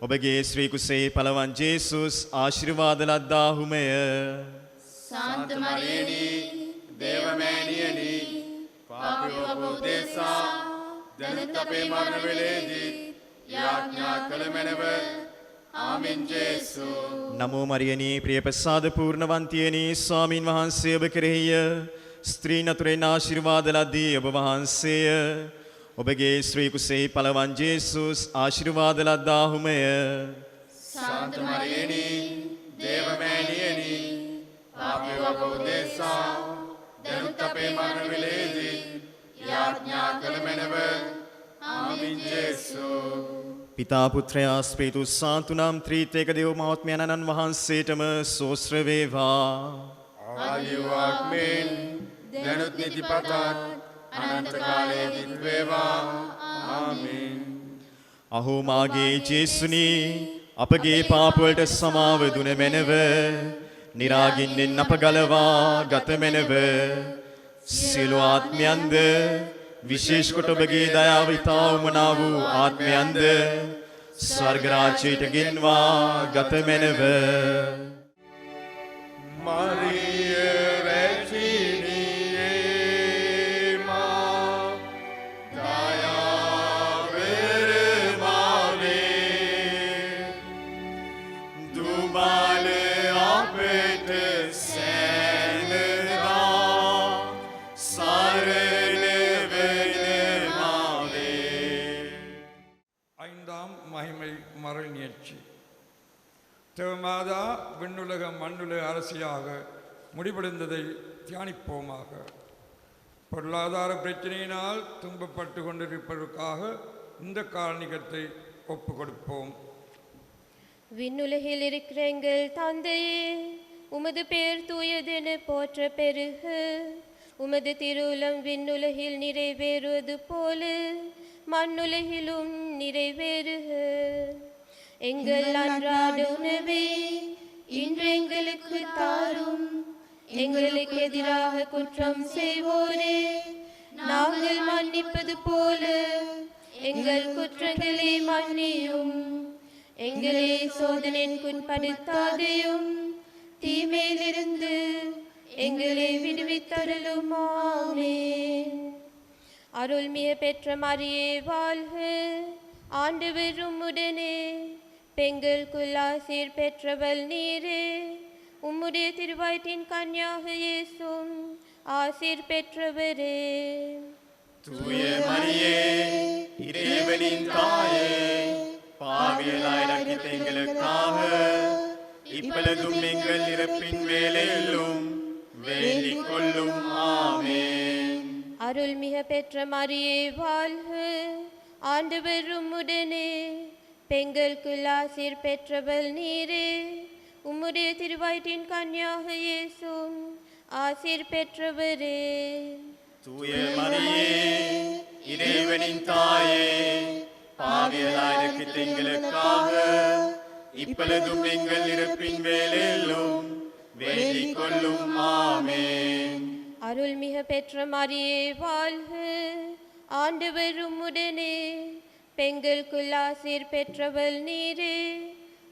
ඔබගේ ශ්‍රී කුසේ පළවන් ජේසුස් ආශිර්වාද ලද්දාහුමය. ශාන්ත මරියනි දේවමෑණියනි පාපී වපුදේසා දැනුත් අපේ මරණ වේලේදී යාඥා කළ මැනව. ආමෙන් ජේසු. නමෝ මරියනී ප්‍රියප්‍රසාද පූර්ණවන්තියනි ස්වාමින් වහන්සේ ඔබ කෙරෙහිය. ස්ත්‍රීන් අතුරෙන් ආශිර්වාද ලද්දී ඔබ වහන්සේය. ඔබගේ ශ්‍රී කුසේ පළවන් ජේසුස් ආශිර්වාද ලද්දාහුමය. ශාන්ත මරියනි දේවමෑණියනි පාපී වපුදේසා දැනුත් අපේ මරණ වේලේදී යාඥා කළ මැනව. ආමෙන් ජේසු. පිතා පුත්‍රයා ස්පීරිතුස් සාන්තු නම් ත්‍රිත්වයක දේව මහත්මයන්න් වහන්සේටම සෝස්ත්‍ර වේවා. ආදිවාක්මෙන් දැනුත් නිතිපතත් අනන්ත කාලයේදීත් වේවා. ආමෙන්. අහෝ මාගේ ජේසුනි අපගේ පාප වලට සමාව දුන මැනව. නිරාගින්නෙන් අප ගලවා ගත මැනව. සියලු ආත්මයන්ද විශේෂ කොට ඔබගේ දයාව ඉතා උමනා වූ ආත්මයන්ද ස්වර්ග රාජ්‍යයට ගෙන්වා ගත මැනව. මරිය වැචිනියේ මා දයාවර මාවේ දුබා மகிழ்ச்சி. தேவமாதா விண்ணுலக மண்ணுலக அரசியாக முடிவடைந்ததை தியானிப்போமாக. பொருளாதார பிரச்சனையினால் துன்பப்பட்டு கொண்டிருப்பதற்காக இந்த காரணிகத்தை ஒப்பு கொடுப்போம். விண்ணுலகில் இருக்கிற எங்கள் தந்தையே, உமது பெயர் தூயதென போற்ற பெருக. உமது திருவுளம் விண்ணுலகில் நிறைவேறுவது போல மண்ணுலகிலும் நிறைவேறுக. எங்கள் அன்றாட உணவை இன்று எங்களுக்கு தாரும். எங்களுக்கு எதிராக குற்றம் செய்வோரே நாங்கள் மன்னிப்பது போல எங்கள் குற்றங்களை மன்னியும். எங்களை சோதனைக்குட்படுத்தாதையும் தீமையிலிருந்து எங்களை விடுவித்தருளும். ஆமென். அருள்மிக பெற்ற மரியே வாழ்க. ஆண்டவர் உம்முடனே, பெண்களுக்குள் ஆசீர் பெற்றவள் நீரே. உம்முடைய திருவயிற்றின் கன்னியாக இயேசுவும் ஆசீர் பெற்றவரே. தூய மரியே, இறைவனின் தாயே, பாவியலாய் இரங்கித் எங்களுக்காக இப்பொழுதும் எங்கள் இறப்பின் வேளையிலும் வேண்டிக் கொள்ளும். ஆமென். அருள்மிக பெற்ற மரியே வாழ்க. ஆண்டவர் உம்முடனே, பெண்களுக்குள் ஆசீர் பெற்றவள் நீரே. உம்முடைய திருவயிற்றின் கன்னியாக இயேசுவும் ஆசீர் பெற்றவரே. தூய மரியே, இறைவனின் தாயே, பாவியலாய் இரங்கித் எங்களுக்காக இப்பொழுதும் எங்கள் இறப்பின் வேளையிலும் வேண்டிக் கொள்ளும். ஆமென். அருள்மிக பெற்ற மரியே வாழ்க. ஆண்டவர் உம்முடனே, பெண்களுக்குள் ஆசீர் பெற்றவள் நீரே.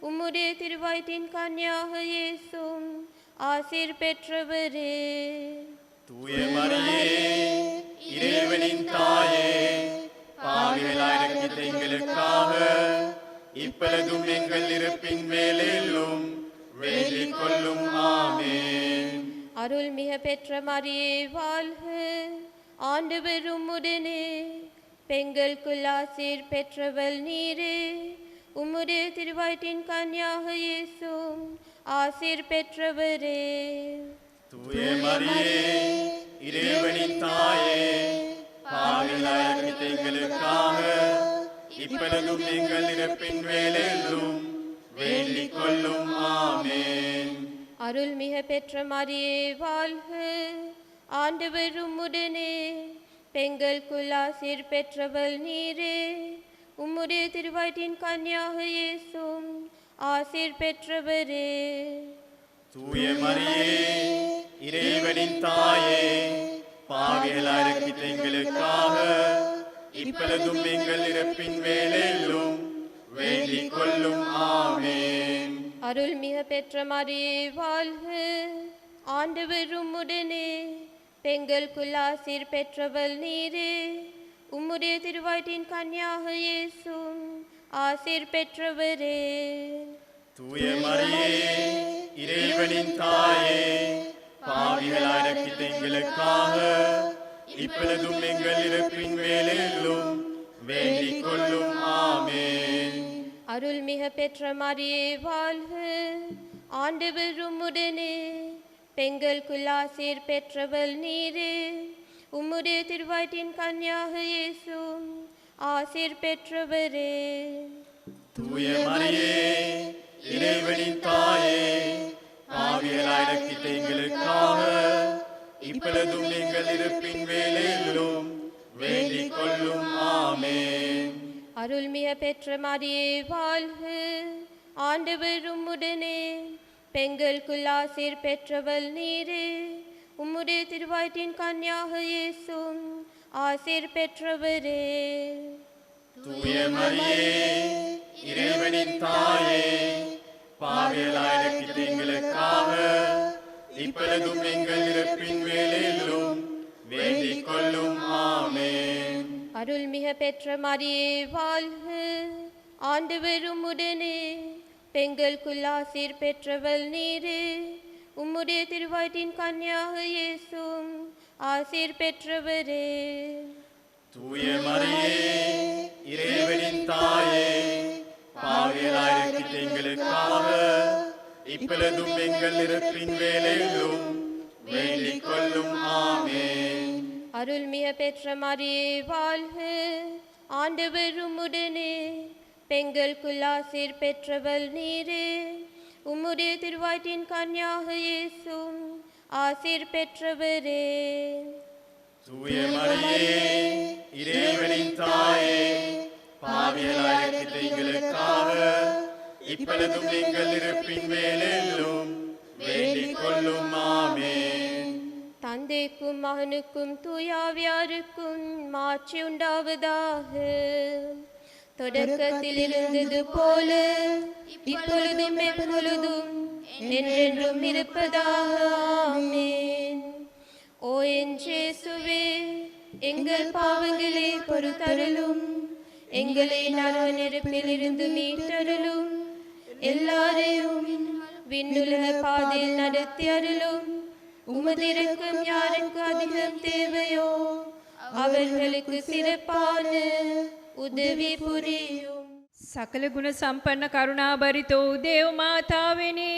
உம்முடைய திருவயிற்றின் கன்னியாக இயேசுவும் ஆசீர் பெற்றவரே. தூய மரியே, இறைவனின் தாயே, பாவிகளாய் இரங்கித் எங்களுக்காக இப்பொழுதும் எங்கள் இறப்பின் வேளையிலும் வேண்டிக் கொள்ளும். ஆமென். அருள்மிக பெற்ற மரியே வாழ்க. ஆண்டவர் உம்முடனே, பெண்களுக்குள் ஆசீர் பெற்றவள் நீரே. உம்முடைய திருவயிற்றின் கன்னியாக இயேசுவும் ஆசீர் பெற்றவரே. தூய மரியே, இறைவனின் தாயே, பாவிகளாய் இரங்கித் எங்களுக்காக இப்பொழுதும் எங்கள் இறப்பின் வேளையிலும் வேண்டிக் கொள்ளும். ஆமென். அருள்மிக பெற்ற மரியே வாழ்க. ஆண்டவர் உம்முடனே, பெண்களுக்குள் ஆசீர் பெற்றவள் நீரே. உம்முடைய திருவயிற்றின் கன்னியாக இயேசுவும் ஆசீர் பெற்றவரே. தூய மரியே, இறைவனின் தாயே, பாவிகளாய் இரங்கித் எங்களுக்காக இப்பொழுதும் எங்கள் இறப்பின் வேளையிலும் வேண்டிக் கொள்ளும். ஆமென். அருள்மிக பெற்ற மரியே வாழ்க. ஆண்டவர் உம்முடனே, பெண்களுக்குள் ஆசீர் பெற்றவள் நீரே. உம்முடைய திருவயிற்றின் கன்னியாக இயேசுவும் ஆசீர் பெற்றவரே. தூய மரியே, இறைவனின் தாயே, பாவிகளாய் இரங்கித் எங்களுக்காக இப்பொழுதும் எங்கள் இறப்பின் வேளையிலும் வேண்டிக் கொள்ளும். ஆமென். அருள்மிக பெற்ற மரியே வாழ்க. ஆண்டவர் உம்முடனே, பெண்களுக்குள் ஆசீர் பெற்றவள் நீரே. உம்முடைய திருவயிற்றின் கன்னியாக இயேசுவும் ஆசீர் பெற்றவரே. தூய மரியே, இறைவனின் தாயே, பாவிகளாய் இரங்கித் எங்களுக்காக இப்பொழுதும் எங்கள் இறப்பின் வேளையிலும் வேண்டிக் கொள்ளும். ஆமென். அருள்மிக பெற்ற மரியே வாழ்க. ஆண்டவர் உம்முடனே, பெண்களுக்குள் ஆசீர் பெற்றவள் நீரே. உம்முடைய திருவயிற்றின் கன்னியாக இயேசுவும் ஆசீர் பெற்றவரே. தூய மரியே, இறைவனின் தாயே, பாவிகளாய் இரங்கித் எங்களுக்காக இப்பொழுதும் எங்கள் இறப்பின் வேளையிலும் வேண்டிக் கொள்ளும். ஆமென். அருள்மிக பெற்ற மரியே வாழ்க. ஆண்டவர் உம்முடனே, பெண்களுக்குள் ஆசீர் பெற்றவள் நீரே. உம்முடைய திருவயிற்றின் கன்னியாக இயேசுவும் ஆசீர் பெற்றவரே. தூய மரியே, இறைவனின் தாயே, பாவிகளாய் பாவியலாயிருக்கிற எங்களுக்காக இப்பொழுதும் எங்கள் இறப்பின் வேளையிலும் வேண்டிக் கொள்ளும். ஆமென். அருள்மிக பெற்ற மரியே வாழ்க, ஆண்டவர் உம்முடனே, பெண்களுக்குள் ஆசீர் பெற்றவள் நீரே. உம்முடைய திருவயிற்றின் கன்னியாக இயேசுவும் ஆசீர் பெற்றவரே. தூய மரியே, இறைவனின் தாயே, பாவியலாயிருக்கிற எங்களுக்காக இப்பொழுதும் எங்கள் இறப்பின் வேளையிலும் வேண்டிக் கொள்ளும். ஆமென். தந்தைக்கும் மகனுக்கும் தூயாவியாருக்கும் மாட்சி உண்டாவதாக. தொடக்கத்தில் இருந்தது போல இப்பொழுதும் எப்பொழுதும் என்றென்றும் இருப்பதாக. ஆமென். ஓ என் இயேசுவே, எங்கள் பாவங்களை பொறுத்தருளும், எங்களை நரக நெருப்பில் இருந்து மீட்டருளும், எல்லாரையும் விண்ணுலக பாதையில் நடத்தி அருளும். உமது இரக்கம் யாருக்கு அதிகம் தேவையோ அவர்களுக்கு சிறப்பான උදවි පුරියුම්. සකල ගුණ සම්පන්න කරුණාබරිතෝ දේව මාතාවෙනි,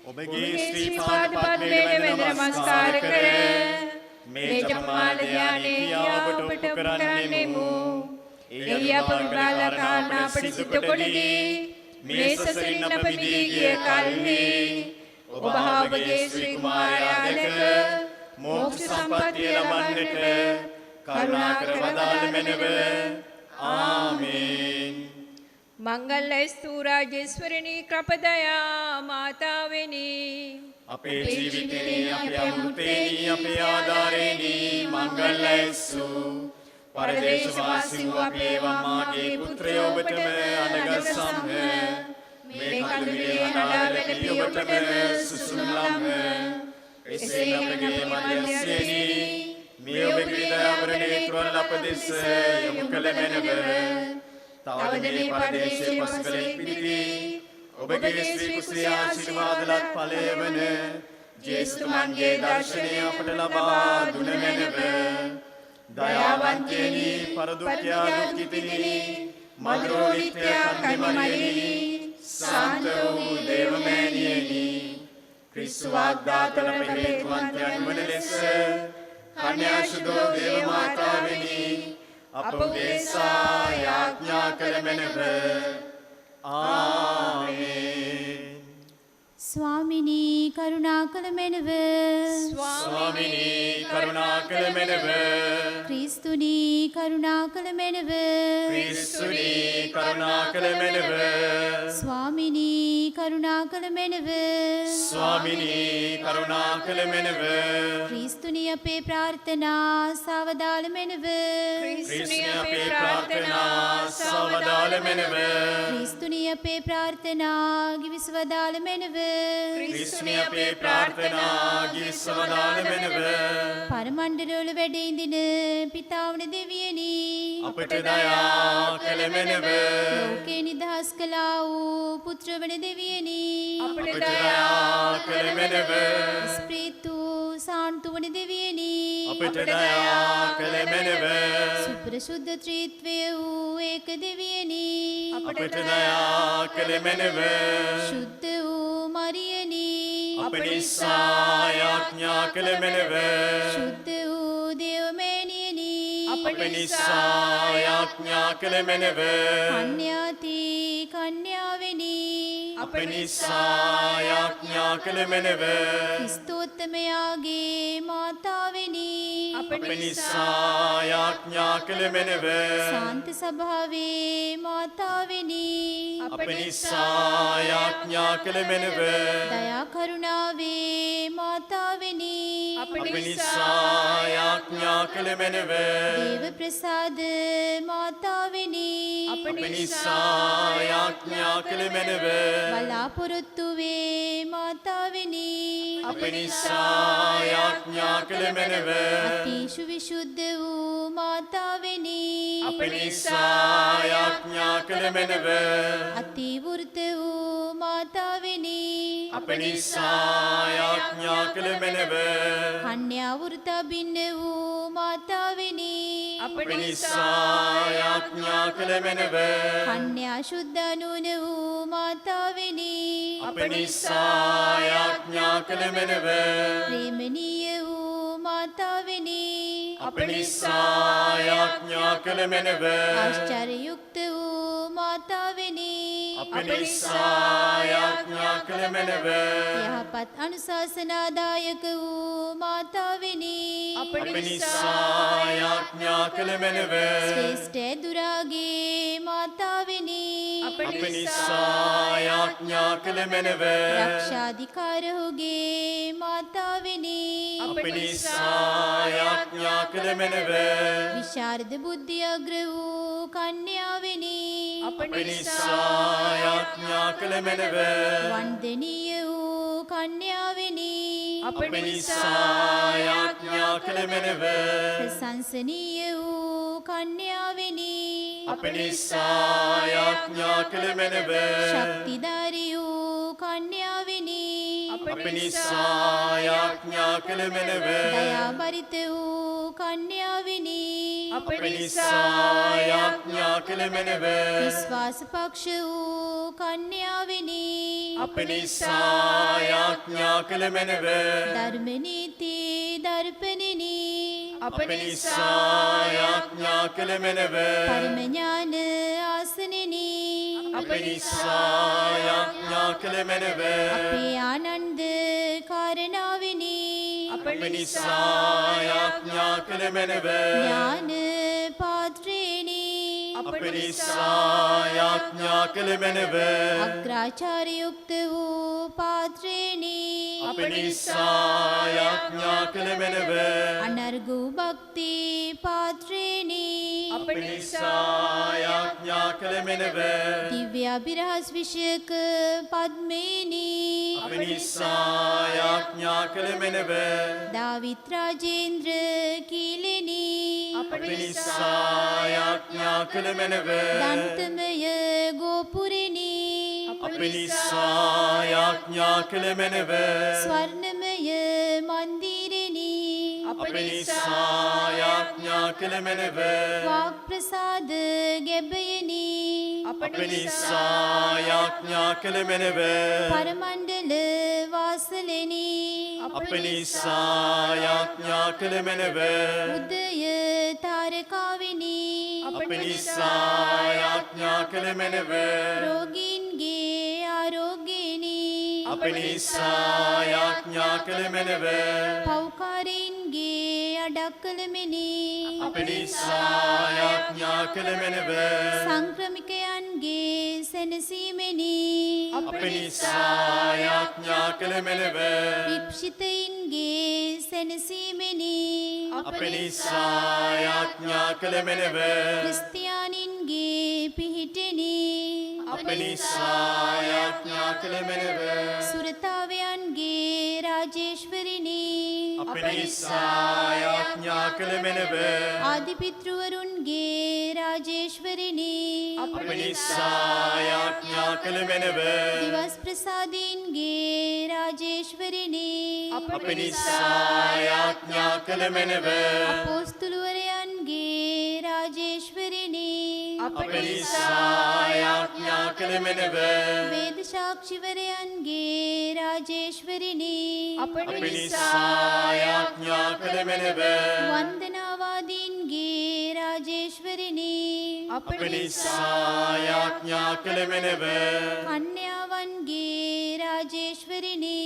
ඔබගේ ශ්‍රී පාද පද්මයට වැඳ නමස්කාර කර මේ ජපමාල ධානයේ අපට කරන්නෙමු. එහි අප විබාල කාරණා අපට සිද්ධ කොටදී මේ සසරින් අප මිදී ගිය කල්හි ඔබ හා ඔබගේ ශ්‍රී කුමාරයා දැක මෝක්ෂ සම්පත්තිය ලබන්නට කරුණාකර වදාළ මැනව. ආමේන්. මංගල්‍ය ස්තුරාජේශ්වරණී කෘපදයා මාතාවෙනි, අපේ ජීවිතේ අපේ අමෘතේනි අපේ ආධාරේනි මංගල්‍යසු. පරදේශවාසී වූ අපේ වම්මාගේ පුත්‍රයෝ ඔබටම අනගසම්හ. මේ කල්විලේ වඩා වැළපී ඔබටම සුසුම්ලම්හ. එසේ අපගේ මධ්‍යස්ථේනි මේ ඔබගේ දයාවරණේ තුරල් අප දෙස යොමු කළ මැනව. තවද මේ පරදේශයේ පසුකලෙක් පිහිටි ඔබගේ ශ්‍රී කුසී ආශිර්වාදලත් ඵලය වන ජේසුතුමන්ගේ දර්ශනය අපට ලබා දුන මැනව. දයාවන්තයෙනි, පරදුක්ඛ්‍යා දුක්ඛිතිනි, මధుරෝ නිත්‍ය කන්නිමණිනි, සාන්ත වූ දේවමෑණියනි, ක්‍රිස්තු වාග්දාතන හේතුවන්තයන් වන ලෙස කන්‍යා සුදෝ දේව මාතාවෙනි අප උදෙසා යාඥා කළ මැනව. ආමේන්. ස්වාමිනී කරුණාකර මැනව. ස්වාමිනී කරුණාකර මැනව. ක්‍රිස්තුනී කරුණාකර මැනව. ක්‍රිස්තුනී කරුණාකර මැනව. ස්වාමිනී කරුණාකර මැනව. ස්වාමිනී කරුණාකර මැනව. ක්‍රිස්තුනී අපේ ප්‍රාර්ථනා සවදාල මැනව. ක්‍රිස්තුනී අපේ ප්‍රාර්ථනා සවදාල මැනව. ක්‍රිස්තුනී අපේ ප්‍රාර්ථනා ගිවිසවදාල මැනව. ක්‍රිස්තුනී අපේ ප්‍රාර්ථනා ගිවිසවදාල මැනව. පරමණ්ඩලවල වැඩ ඉඳින පිතාවන දෙවියනි අපට දයා කළ මැනව. ලෝකේ නිදහස් කළා වූ පුත්‍රවන දෙවියනි අපට දයා කළ මැනව. ස්ප්‍රීතු සාන්තුවන දෙවියනි අපට දයා කළ මැනව. සුප්‍රසුද්ධ ත්‍රිත්වය වූ ඒක දෙවියනි අපට දයා කළ මැනව. ශුද්ධ වූ මරියනි අප නිසා යාඥා කළ මැනව. ශුද්ධ වූ දේවමෑණියනි අප නිසා යාඥා කළ මැනව. කන්‍යාති කන්‍යාවෙනි අප නිසා යාඥා කළ මැනව. ක්‍රිස්තෝත්තමයාගේ මාතාවෙනි අප නිසා යාඥා කළ මැනව. ශාන්ත සභාවේ මාතාවෙනි අප නිසා යාඥා කළ මැනව. දයා කරුණාවේ මාතාවෙනි අප නිසා යාඥා කළ මැනව. දේව ප්‍රසාද මාතාවෙනි අප නිසා යාඥා කළ මැනව. බලාපොරොත්තු වේ මාතාවෙනි අප නිසා යාඥා කළ මැනව. අතිශු විශුද්ධ වූ මාතාවෙනි අප නිසා යාඥා කළ මැනව. අති වෘත වූ මාතාවෙනි අප නිසා යාඥා කළ මැනව. කන්‍යා වෘත බින්න වූ මාතාවෙනි අප නිසා යාඥා කළ මැනව කන්‍යා ශුද්ධ නුවණ වූ මාතාවෙනි අප නිසා යාඥා කළ මැනව ප්‍රේමණීය වූ මාතාවෙනි අප නිසා යාඥා කළ මැනව ආශ්චර්යයුක්ත වූ මාතාවෙනි අප නිසා යාඥා කළ මැනව යහපත් අනුශාසනාදායක වූ මාතාවෙනි අප නිසා යාඥා කළ මැනව ශ්‍රේෂ්ඨ දුරාගේ මාතාවෙනි අප නිසා යාඥා කළ මැනව රක්ෂාධිකාර ඔහුගේ මාතාවෙනි අප නිසා යාඥා කළ මැනව විශාරද බුද්ධිය අග්‍ර වූ කන්‍යාවෙනි අප නිසා යාඥා කළ මැනව වන්දනීය වූ කන්‍යාවෙනි අප නිසා යාඥා කළ මැනව ප්‍රශංසනීය වූ කන්‍යාවෙනි අප නිසා යාඥා කළ මැනව ශක්තිධාරී වූ කන්‍යාවෙනි අප නිසා යාඥා කළ මැනව දයාබරිත වූ කන්‍යාවෙනි අප නිසා යාඥා කළ මැනව විශ්වාස පක්ෂ වූ කන්‍යාවෙනි අප නිසා යාඥා කළ මැනව ධර්ම නීති දර්පණෙනි අප නිසා යාඥා කළ මැනව පරම ඥාන ආසනෙනි අප නිසා යාඥා කළ මැනව අපේ ආනන්ද කාරණාවෙනි අප නිසා යාඥා කළ මැනව ඥාන පාත්‍රේනි අප නිසා යාඥා කළ මැනව අග්‍රාචාරයුක්ත වූ පාත්‍රේනි අප නිසා යාඥා කළ මැනව අනර්ගු භක්ති පාත්‍රේනි අප නිසා යාඥා කළ මැනව දිව්‍ය අභිරහස් විෂයක පද්මේනි අප නිසා යාඥා කළ මැනව දාවිත් රාජේන්ද්‍ර කීලෙනි අප අප නිසා යාඥා කළ මැනව දන්තමය ගෝපුරෙනි අප නිසා යාඥා කළ මැනව ස්වර්ණමය මන්දිරෙනි අප නිසා යාඥා කළ මැනව වාක් ප්‍රසාද ගැබයනි අප අප නිසා යාඥා කළ මැනව පරමණ්ඩල වාසලෙනි අප නිසා යාඥා කළ මැනව උදය තාරකාවෙනි අප නිසා යාඥා කළ මැනව රෝගීන්ගේ ආරෝග්‍යෙනි අප නිසා යාඥා කළ මැනව පෞකාරීන්ගේ අඩක්කලමෙනි අප නිසා යාඥා කළ මැනව සංක්‍රමිකයන්ගේ සැනසීමෙනි අප නිසා යාඥා කළ මැනව වික්ෂිතයින්ගේ සැනසීමෙනි අප නිසා යාඥා කළ මැනව ක්‍රිස්තියානින්ගේ පිහිටෙනි අප නිසා යාඥා කළ මැනව සුරතාවයන්ගේ රාජේශ්වරිනි අප නිසා යාඥා කළ මැනව ආදිපිතෘවරුන්ගේ රාජේශ්වරිනි අප නිසා යාඥා කළ මැනව දිවස් ප්‍රසාදීන්ගේ රාජේශ්වරිනි අප නිසා යාඥා කළ මැනව අපෝස්තුලවරයන්ගේ රාජේශ්වරිනි අප නිසා යාඥා කළ මැනව වේද සාක්ෂිවරයන්ගේ රාජේශ්වරිනි අප නිසා යාඥා කළ මැනව වන්දනාවාදීන්ගේ රාජේශ්වරිනි අප නිසා යාඥා කළ මැනව කන්‍යාවන්ගේ රාජේශ්වරිනි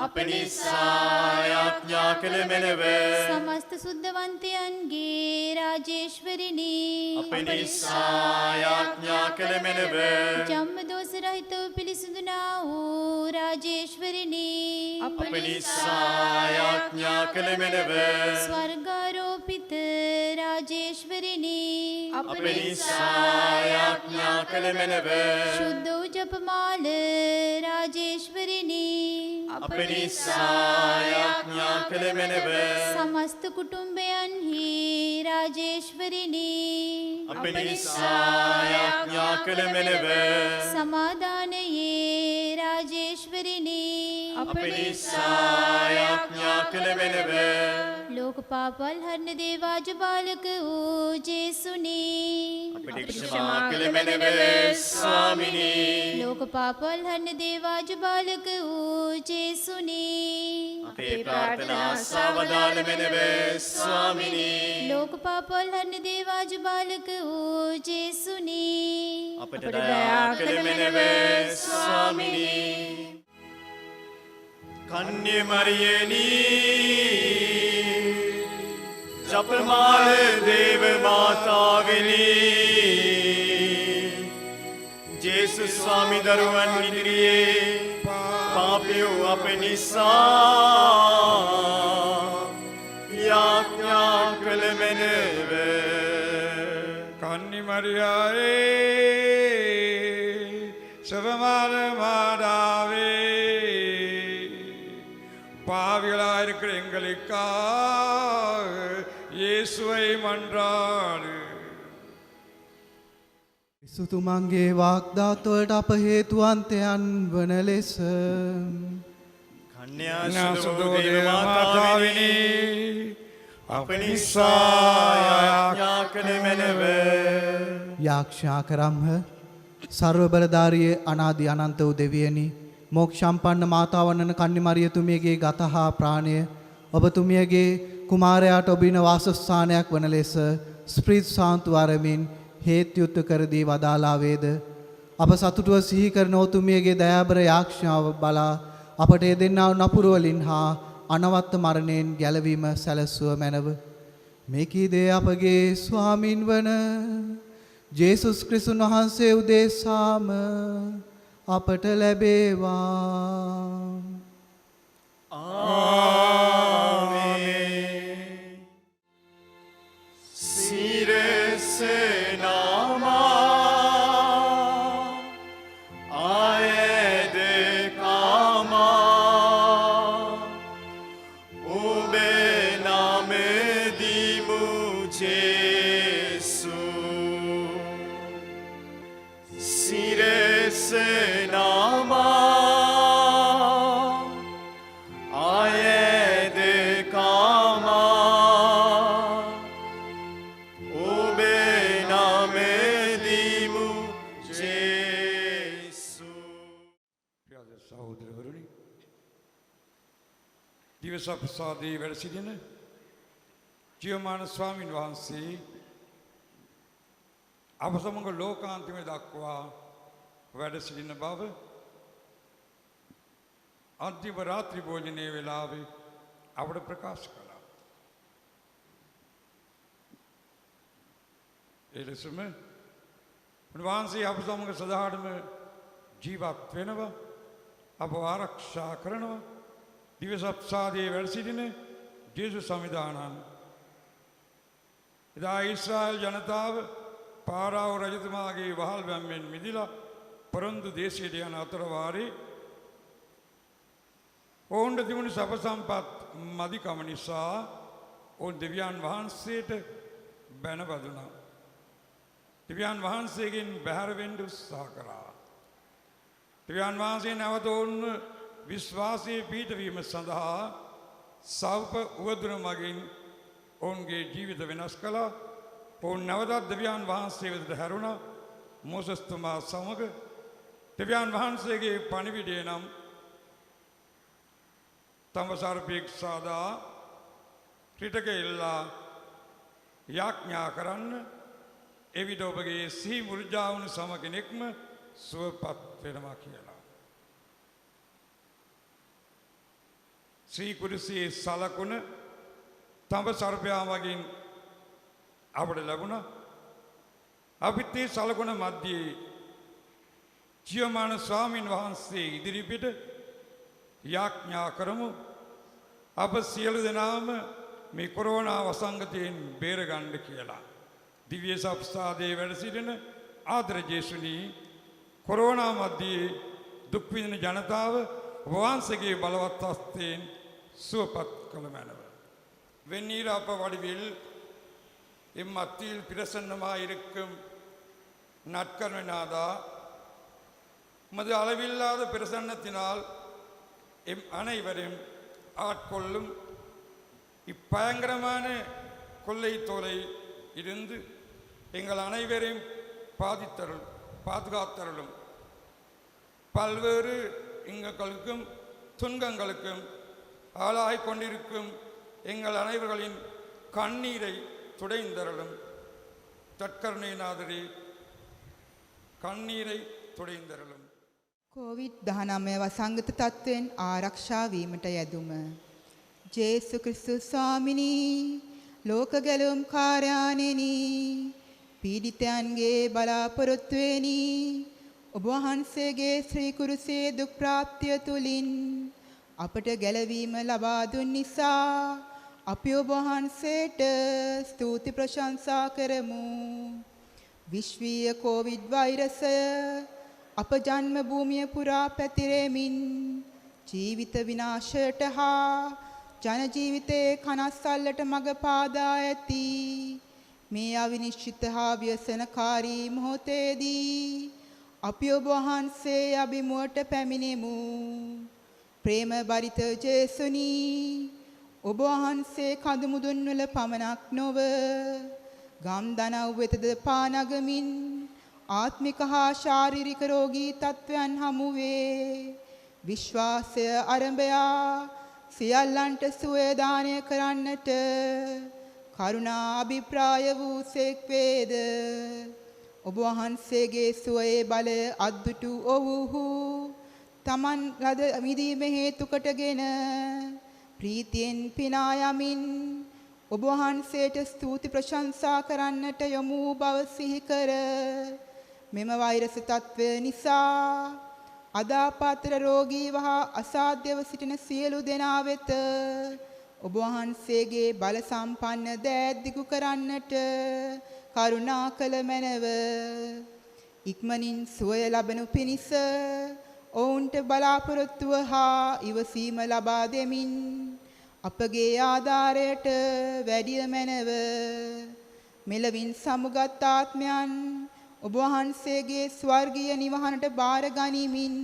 අප නිසා යාඥා කළ මැනව සමස්ත සුද්ධවන්තයන්ගේ රාජේශ්වරිනි අප නිසා යාඥා කළ මැනව ජම්මදෝස රහිතව පිළිසිඳුනා වූ රාජේශ්වරිනි අප අප නිසා යාඥා කළ මැනව ස්වර්ගාරෝපිත රාජේශ්වරිනි අප නිසා යාඥා කළ මැනව ශුද්ධ වූ ජපමාල රාජේශ්වරිනි අප නිසා යාඥා කළ මැනව සමස්ත කුටුම්බයන්හි රාජේශ්වරිනි අප නිසා යාඥා කළ මැනව සමාදානයේ රාජේශ්වරිනි අප නිසා යාඥා කළ මැනව. ලෝක පාපල් හරන දේවාජ බාලක වූ ජේසුනි අපට ක්ෂමා කළ මැනව ස්වාමිනී. ලෝක පාපල් හරන දේවාජ බාලක වූ ජේසුනි අපේ ප්‍රාර්ථනා සාවදාන මැනව ස්වාමිනී. ලෝක පාපල් හරන දේවාජ බාලක වූ ජේසුනි අපට දයා කළ මැනව ස්වාමිනී. කන්‍ය මරියනී ජපමාල දේව මාතාවෙනි ජේසුස් ස්වාමි දරුවන් ඉදිරියේ පාපියෝ අප නිසා යාඥා කළ මැනව. කන්නි මරියායේ සවමාන මාදාවේ பாவிகளாக இருக்கிற எங்களுக்காக இயேசுவை மன்றாடு. විසුතුමන්ගේ වාග්දාත්වයට අප හේතුවන්තයන් වන ලෙස කන්‍යාසුදෝදේ මාතාවෙනි අප නිසා යාඥා කළ මැනව. යාක්ෂා කරම්හ සර්ව බලධාරිය අනාදි අනන්ත වූ දෙවියනි මෝක්ෂම්පන්න මාතාවන්නන කන්නි මරියතුමියගේ ගත හා ප්‍රාණය ඔබතුමියගේ කුමාරයාට ඔබින වාසස්ථානයක් වන ලෙස ස්ප්‍රීත් සාන්තු වරමින් හේත්‍යුත්ත කරදී වදාලාවේද අප සතුටුව සිහි කරන ඔතුමියගේ දයාබර යාක්ෂාව බලා අපට එදෙන්නාව නපුරුවලින් හා අනවත්ත මරණයෙන් ගැලවීම සැලසුව මැනව. මේකී දේ අපගේ ස්වාමින් වන ජේසුස් ක්‍රිස්තුන් වහන්සේ උදෙසාම අපට ලැබේවා. ආමේන්. සිරස නාමා ආයද කාමා ඔබේ නාමෙදිමු ජේසු. සිරස දිවසප්‍රසාදයේ වැඩ සිටින ජීවමාන ස්වාමීන් වහන්සේ අප සමග ලෝකාන්තිමය දක්වා වැඩ සිටින බව අන්තිම රාත්‍රී භෝජනයේ වෙලාවේ අපට ප්‍රකාශ කළා. ඒ ලෙසම උන්වහන්සේ අප සමග සදාටම ජීවත් වෙනවා, අපව ආරක්ෂා කරනවා. දිවසප්‍රසාදයේ වැඩ සිටින ජේසුස් සමිදානන් එදා ඊශ්‍රායල් ජනතාව පාරාව රජතුමාගේ වහල් වැම්මෙන් මිදිලා පොරොන්දු දේශයට යන අතර වාරේ ඔවුන්ට තිබුණු සැප සම්පත් මදිකම නිසා ඔවුන් දෙවියන් වහන්සේට බැන බදුණා. දෙවියන් වහන්සේගෙන් බැහැර වෙන්න උත්සාහ කරා. දෙවියන් වහන්සේ නැවත ඔවුන් විශ්වාසයේ පිහිටවීම සඳහා සව්ප උවදුර මගින් ඔවුන්ගේ ජීවිත වෙනස් කළා. ඔවුන් නැවතත් දෙවියන් වහන්සේ වෙතට හැරුණා. මෝසස්තුමා සමග දෙවියන් වහන්සේගේ පණිවිඩය නම් තම සර්පෙක් සාදා ත්‍රිටක එල්ලා යාඥා කරන්න, එවිට ඔබගේ සිහි මුර්ජා වුණු සම කෙනෙක්ම සුවපත් වෙනවා කියලා. ශ්‍රී කුරුසියේ සලකුණ තඹ සර්පයා මගින් අපට ලැබුණා. අපිත් මේ සලකුණ මැද්දේ ජීවමාන ස්වාමීන් වහන්සේ ඉදිරිපිට යාඥා කරමු. අප සියලු දෙනාම මේ කොරෝනා වසංගතයෙන් බේරගන්න කියලා. දිව්‍ය සප්‍රසාදයේ වැඩ සිටින ආදර ජේසුනී කොරෝනා මැද්දේ දුක් විඳින ජනතාව වහන්සේගේ බලවත් හස්තයෙන් සුවපත් කළ මැනව. வெந்நீர் அப்ப வடிவில் இம்மத்தியில் பிரசன்னமாயிருக்கும் நற்கருணைநாதா மது அளவில்லாத பிரசன்னத்தினால் எம் அனைவரையும் ஆட்கொள்ளும் இப்பயங்கரமான கொள்ளை தோலை இருந்து எங்கள் அனைவரையும் பாதுகாத்தருளும். பல்வேறு இங்கங்களுக்கும் துன்பங்களுக்கும் ஆளாய் கொண்டிருக்கும் எங்கள் அனைவர்களின் கண்ணீரை துடைந்தருளும். தற்கருணைநாதரே, කන්නීරයි තොඩින්දරලම්. COVID-19 වසංගත තත්ත්වයෙන් ආරක්ෂා වීමට යැදුම. ජේසු ක්‍රිස්තුස් ස්වාමිනී, ලෝක ගැලුම් කාර්යානෙනි, පීඩිතයන්ගේ බලාපොරොත්තු වෙනි, ඔබ වහන්සේගේ ශ්‍රී කුරුසේ දුක් ප්‍රාප්තිය තුලින් අපට ගැලවීම ලබා දුන් නිසා අපි ඔබ වහන්සේට ස්තුති ප්‍රශංසා කරමු. විශ්වීය කොවිඩ් වෛරසය අප ජන්ම භූමිය පුරා පැතිරෙමින් ජීවිත විනාශයට හා ජන ජීවිතයේ කනස්සල්ලට මඟ පාදා ඇති මේ අවිනිශ්චිත හා ව්‍යසනකාරී මොහොතේදී අපි ඔබ වහන්සේ අභිමුවට පැමිණෙමු. ප්‍රේම බරිත ජේසුනි, ඔබ වහන්සේ කඳු මුදුන් වල පමණක් නොව ගම් දනව් වෙතද පානගමින් ආත්මික හා ශාරීරික රෝගී තත්ත්වයන් හමුවේ විශ්වාසය අරඹයා සියල්ලන්ට සුවය දානය කරන්නට කරුණා අභිප්‍රාය වූ සේක් වේද. ඔබ වහන්සේගේ සුවයේ බලය අද්දුටු ඔව්හු තමන් ලද මිදීම හේතු කොටගෙන ප්‍රීතියෙන් පිනා යමින් ඔබ වහන්සේට ස්තුති ප්‍රශංසා කරන්නට යොමු බව සිහි කර මෙම වෛරස් තත්ත්වය නිසා අදාපාත්‍ර රෝගීව හා අසාධ්‍යව සිටින සියලු දෙනා වෙත ඔබ වහන්සේගේ බල සම්පන්න දෑත් දිගු කරන්නට කරුණා කළ මැනව. ඉක්මනින් සුවය ලබනු පිණිස ඔවුන්ට බලාපොරොත්තුව හා ඉවසීම ලබා දෙමින් අපගේ ආධාරයට වැඩිය මැනව. මෙලවින් සමුගත් ආත්මයන් ඔබ වහන්සේගේ ස්වර්ගීය නිවහනට බාර ගනිමින්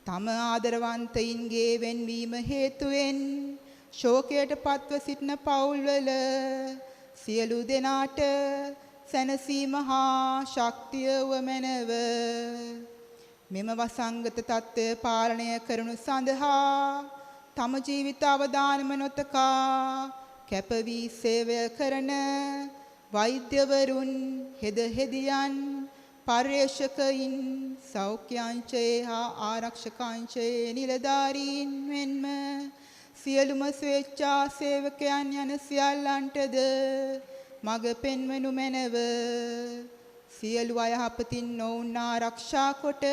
තම ආදරවන්තයින්ගේ වෙන්වීම හේතුවෙන් ශෝකයට පත්ව සිටින පවුල්වල සියලු දෙනාට සැනසීම හා ශක්තිය වමැනව. මෙම වසංගත තත්ත්වය පාලනය කරනු සඳහා තම ජීවිත අවදානම නොතකා කැපවී සේවය කරන වෛද්‍යවරුන්, හෙද හෙදියන්, පර්යේෂකයින්, සෞඛ්‍යාංශයේ හා ආරක්ෂකාංශයේ නිලධාරීන් මෙන්ම සියලුම ස්වේච්ඡා සේවකයන් යන සියල්ලන්ටද මඟ පෙන්වනු මැනව. සියලු අයහපතින් ඔවුන් ආරක්ෂා කොට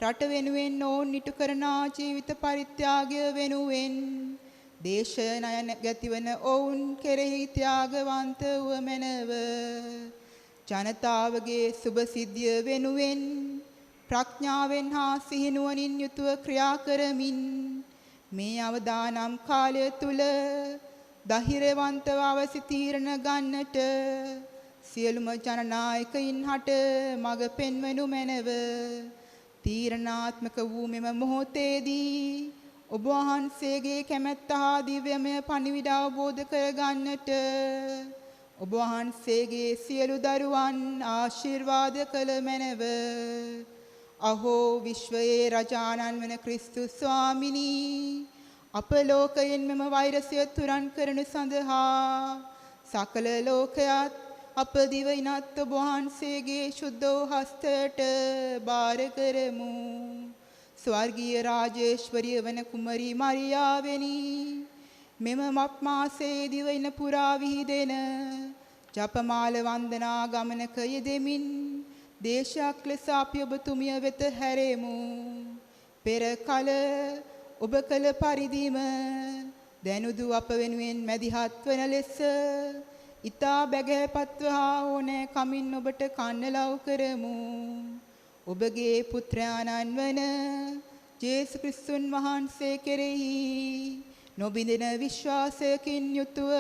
රට වෙනුවෙන් ඔවුන් ඉටු කරන ජීවිත පරිත්‍යාගය වෙනුවෙන් දේශ ණය ගැතිවන ඔවුන් කෙරෙහි ත්‍යාගවන්ත වූ මැනව. ජනතාවගේ සුභ සිද්ධිය වෙනුවෙන් ප්‍රඥාවෙන් හා සිහිනුවණින් යුතුව ක්‍රියා කරමින් මේ අවදානම් කාලය තුල ධෛර්යවන්තව අවසි තීරණ ගන්නට සියලුම ජනනායකයින් හට මඟ පෙන්වනු මැනව. තීරණාත්මක වූ මෙම මොහොතේදී ඔබ වහන්සේගේ කැමැත්ත හා දිව්‍යමය පණිවිඩ අවබෝධ කරගන්නට ඔබ වහන්සේගේ සියලු දරුවන් ආශිර්වාද කළ මැනව. අහෝ විශ්වයේ රජාණන් වන ක්‍රිස්තුස් ස්වාමිනී, අප ලෝකයෙන් මෙම වෛරසය තුරන් කරනු සඳහා සකල ලෝකයත් අප දිවයිනත් ඔබ වහන්සේගේ ශුද්ධ වූ හස්තයට බාර කරමු. ස්වර්ගීය රාජේශ්වරිය වන කුමරී මරියාවෙනි, මෙම මත් මාසයේ දිවයින පුරා විහිදෙන ජපමාල වන්දනා ගමනක යෙදෙමින් දේශයක් ලෙස අපි ඔබතුමිය වෙත හැරෙමු. පෙර කල ඔබ කළ පරිදිම දැනුදු අප වෙනුවෙන් මැදිහත් වන ලෙස ඊතා බැගෑපත්ව හා ඕනෑ කමින් ඔබට කන්නලව් කරමු. ඔබගේ පුත්‍රයාණන් වන ජේසු ක්‍රිස්තුන් වහන්සේ කෙරෙහි නොබිඳෙන විශ්වාසයකින් යුතුව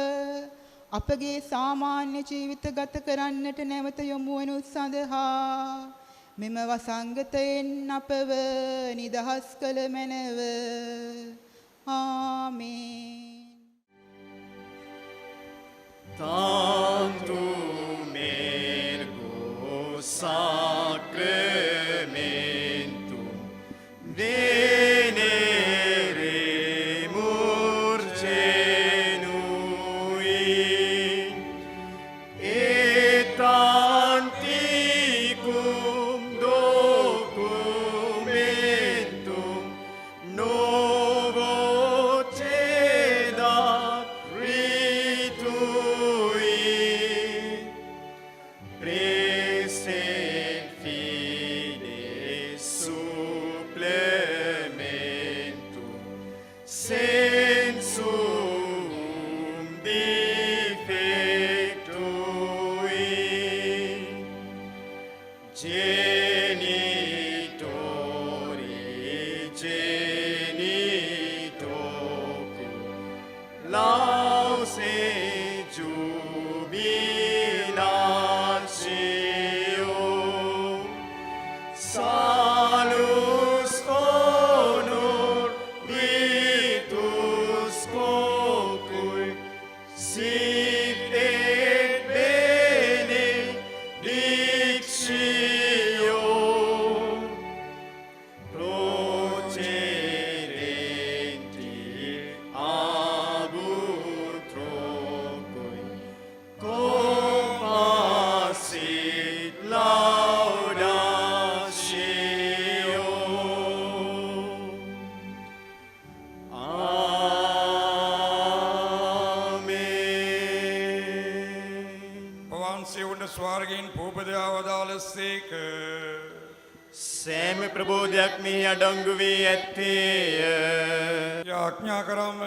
අපගේ සාමාන්‍ය ජීවිත ගත කරන්නට නැවත යොමු වනු සඳහා මෙම වසංගතයෙන් අපව නිදහස් කළ මැනව. ආමේන්. Tanto mergo sacramentum veneremur genui et antiquum documentum novo cedat ritui present fides supplementum sensum defectui genitori genitocum laus et jubilatio salus honor vitus cocui sit et benedictio procerenti abur trocui compassit laudatio. Amen. වහන්සේ උන්න ස්වර්ගයෙන් පූපදවදාලසේක. සෑම ප්‍රබෝධයක් මෙහි අඩංගු වී ඇත්තේය. යාඥා කරම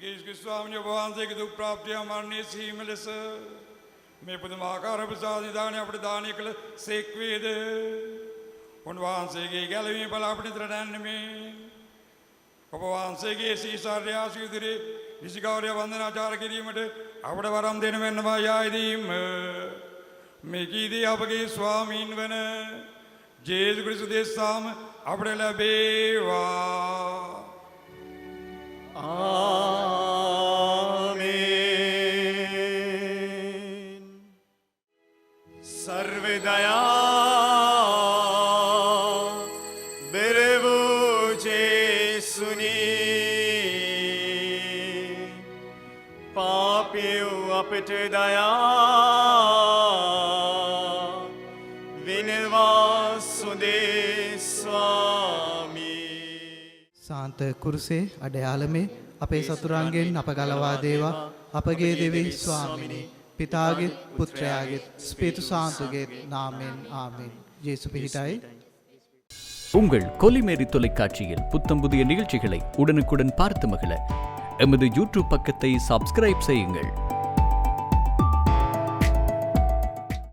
ගේස්ගේ ස්වාමීන් වහන්සේගේ දුක් ප්‍රාප්තිය මරණයේ සීම ලෙස මේ පුදුමාකාර ප්‍රසාදී දාණය අපට දානය කළ සේක් වේද. උන්වහන්සේගේ ගැලවීම බල අපට නිතර දැනෙන්නේ. ඔබ වහන්සේගේ සීසාරය ආශිර්වාදයේ විසිකාරය වන්දනාචාර කිරීමට අපට වරම් දෙන වෙනවා යායදීම මේ කීදී අපගේ ස්වාමීන් වන ජේසුස් ක්‍රිස්තුස් දෙසාම අපට ලැබේවා. ආමේන්. සර්වදයා බෙරවූ ජේසුනි පාපියු අපට දයා විනවා සුදේ ස්වාමී. සාන්ත කුරුසේ අඩයාලමේ අපේ සතුරන්ගෙන් අප ගලවා දේවා අපගේ දෙවී ස්වාමිනී පිතාගෙත් පුත්‍රයාගෙත් ස්පේතු සාන්තුගෙත් නාමෙන් ආමෙන්. ජේසු පිහිටයි. உங்கள் கொலிமேரி தொலைக்காட்சியில் புத்தம் புதிய நிகழ்ச்சிகளை உடனுக்குடன் பார்த்து மகிழ எமது யூடியூப் பக்கத்தை சப்ஸ்கிரைப் செய்யுங்கள்.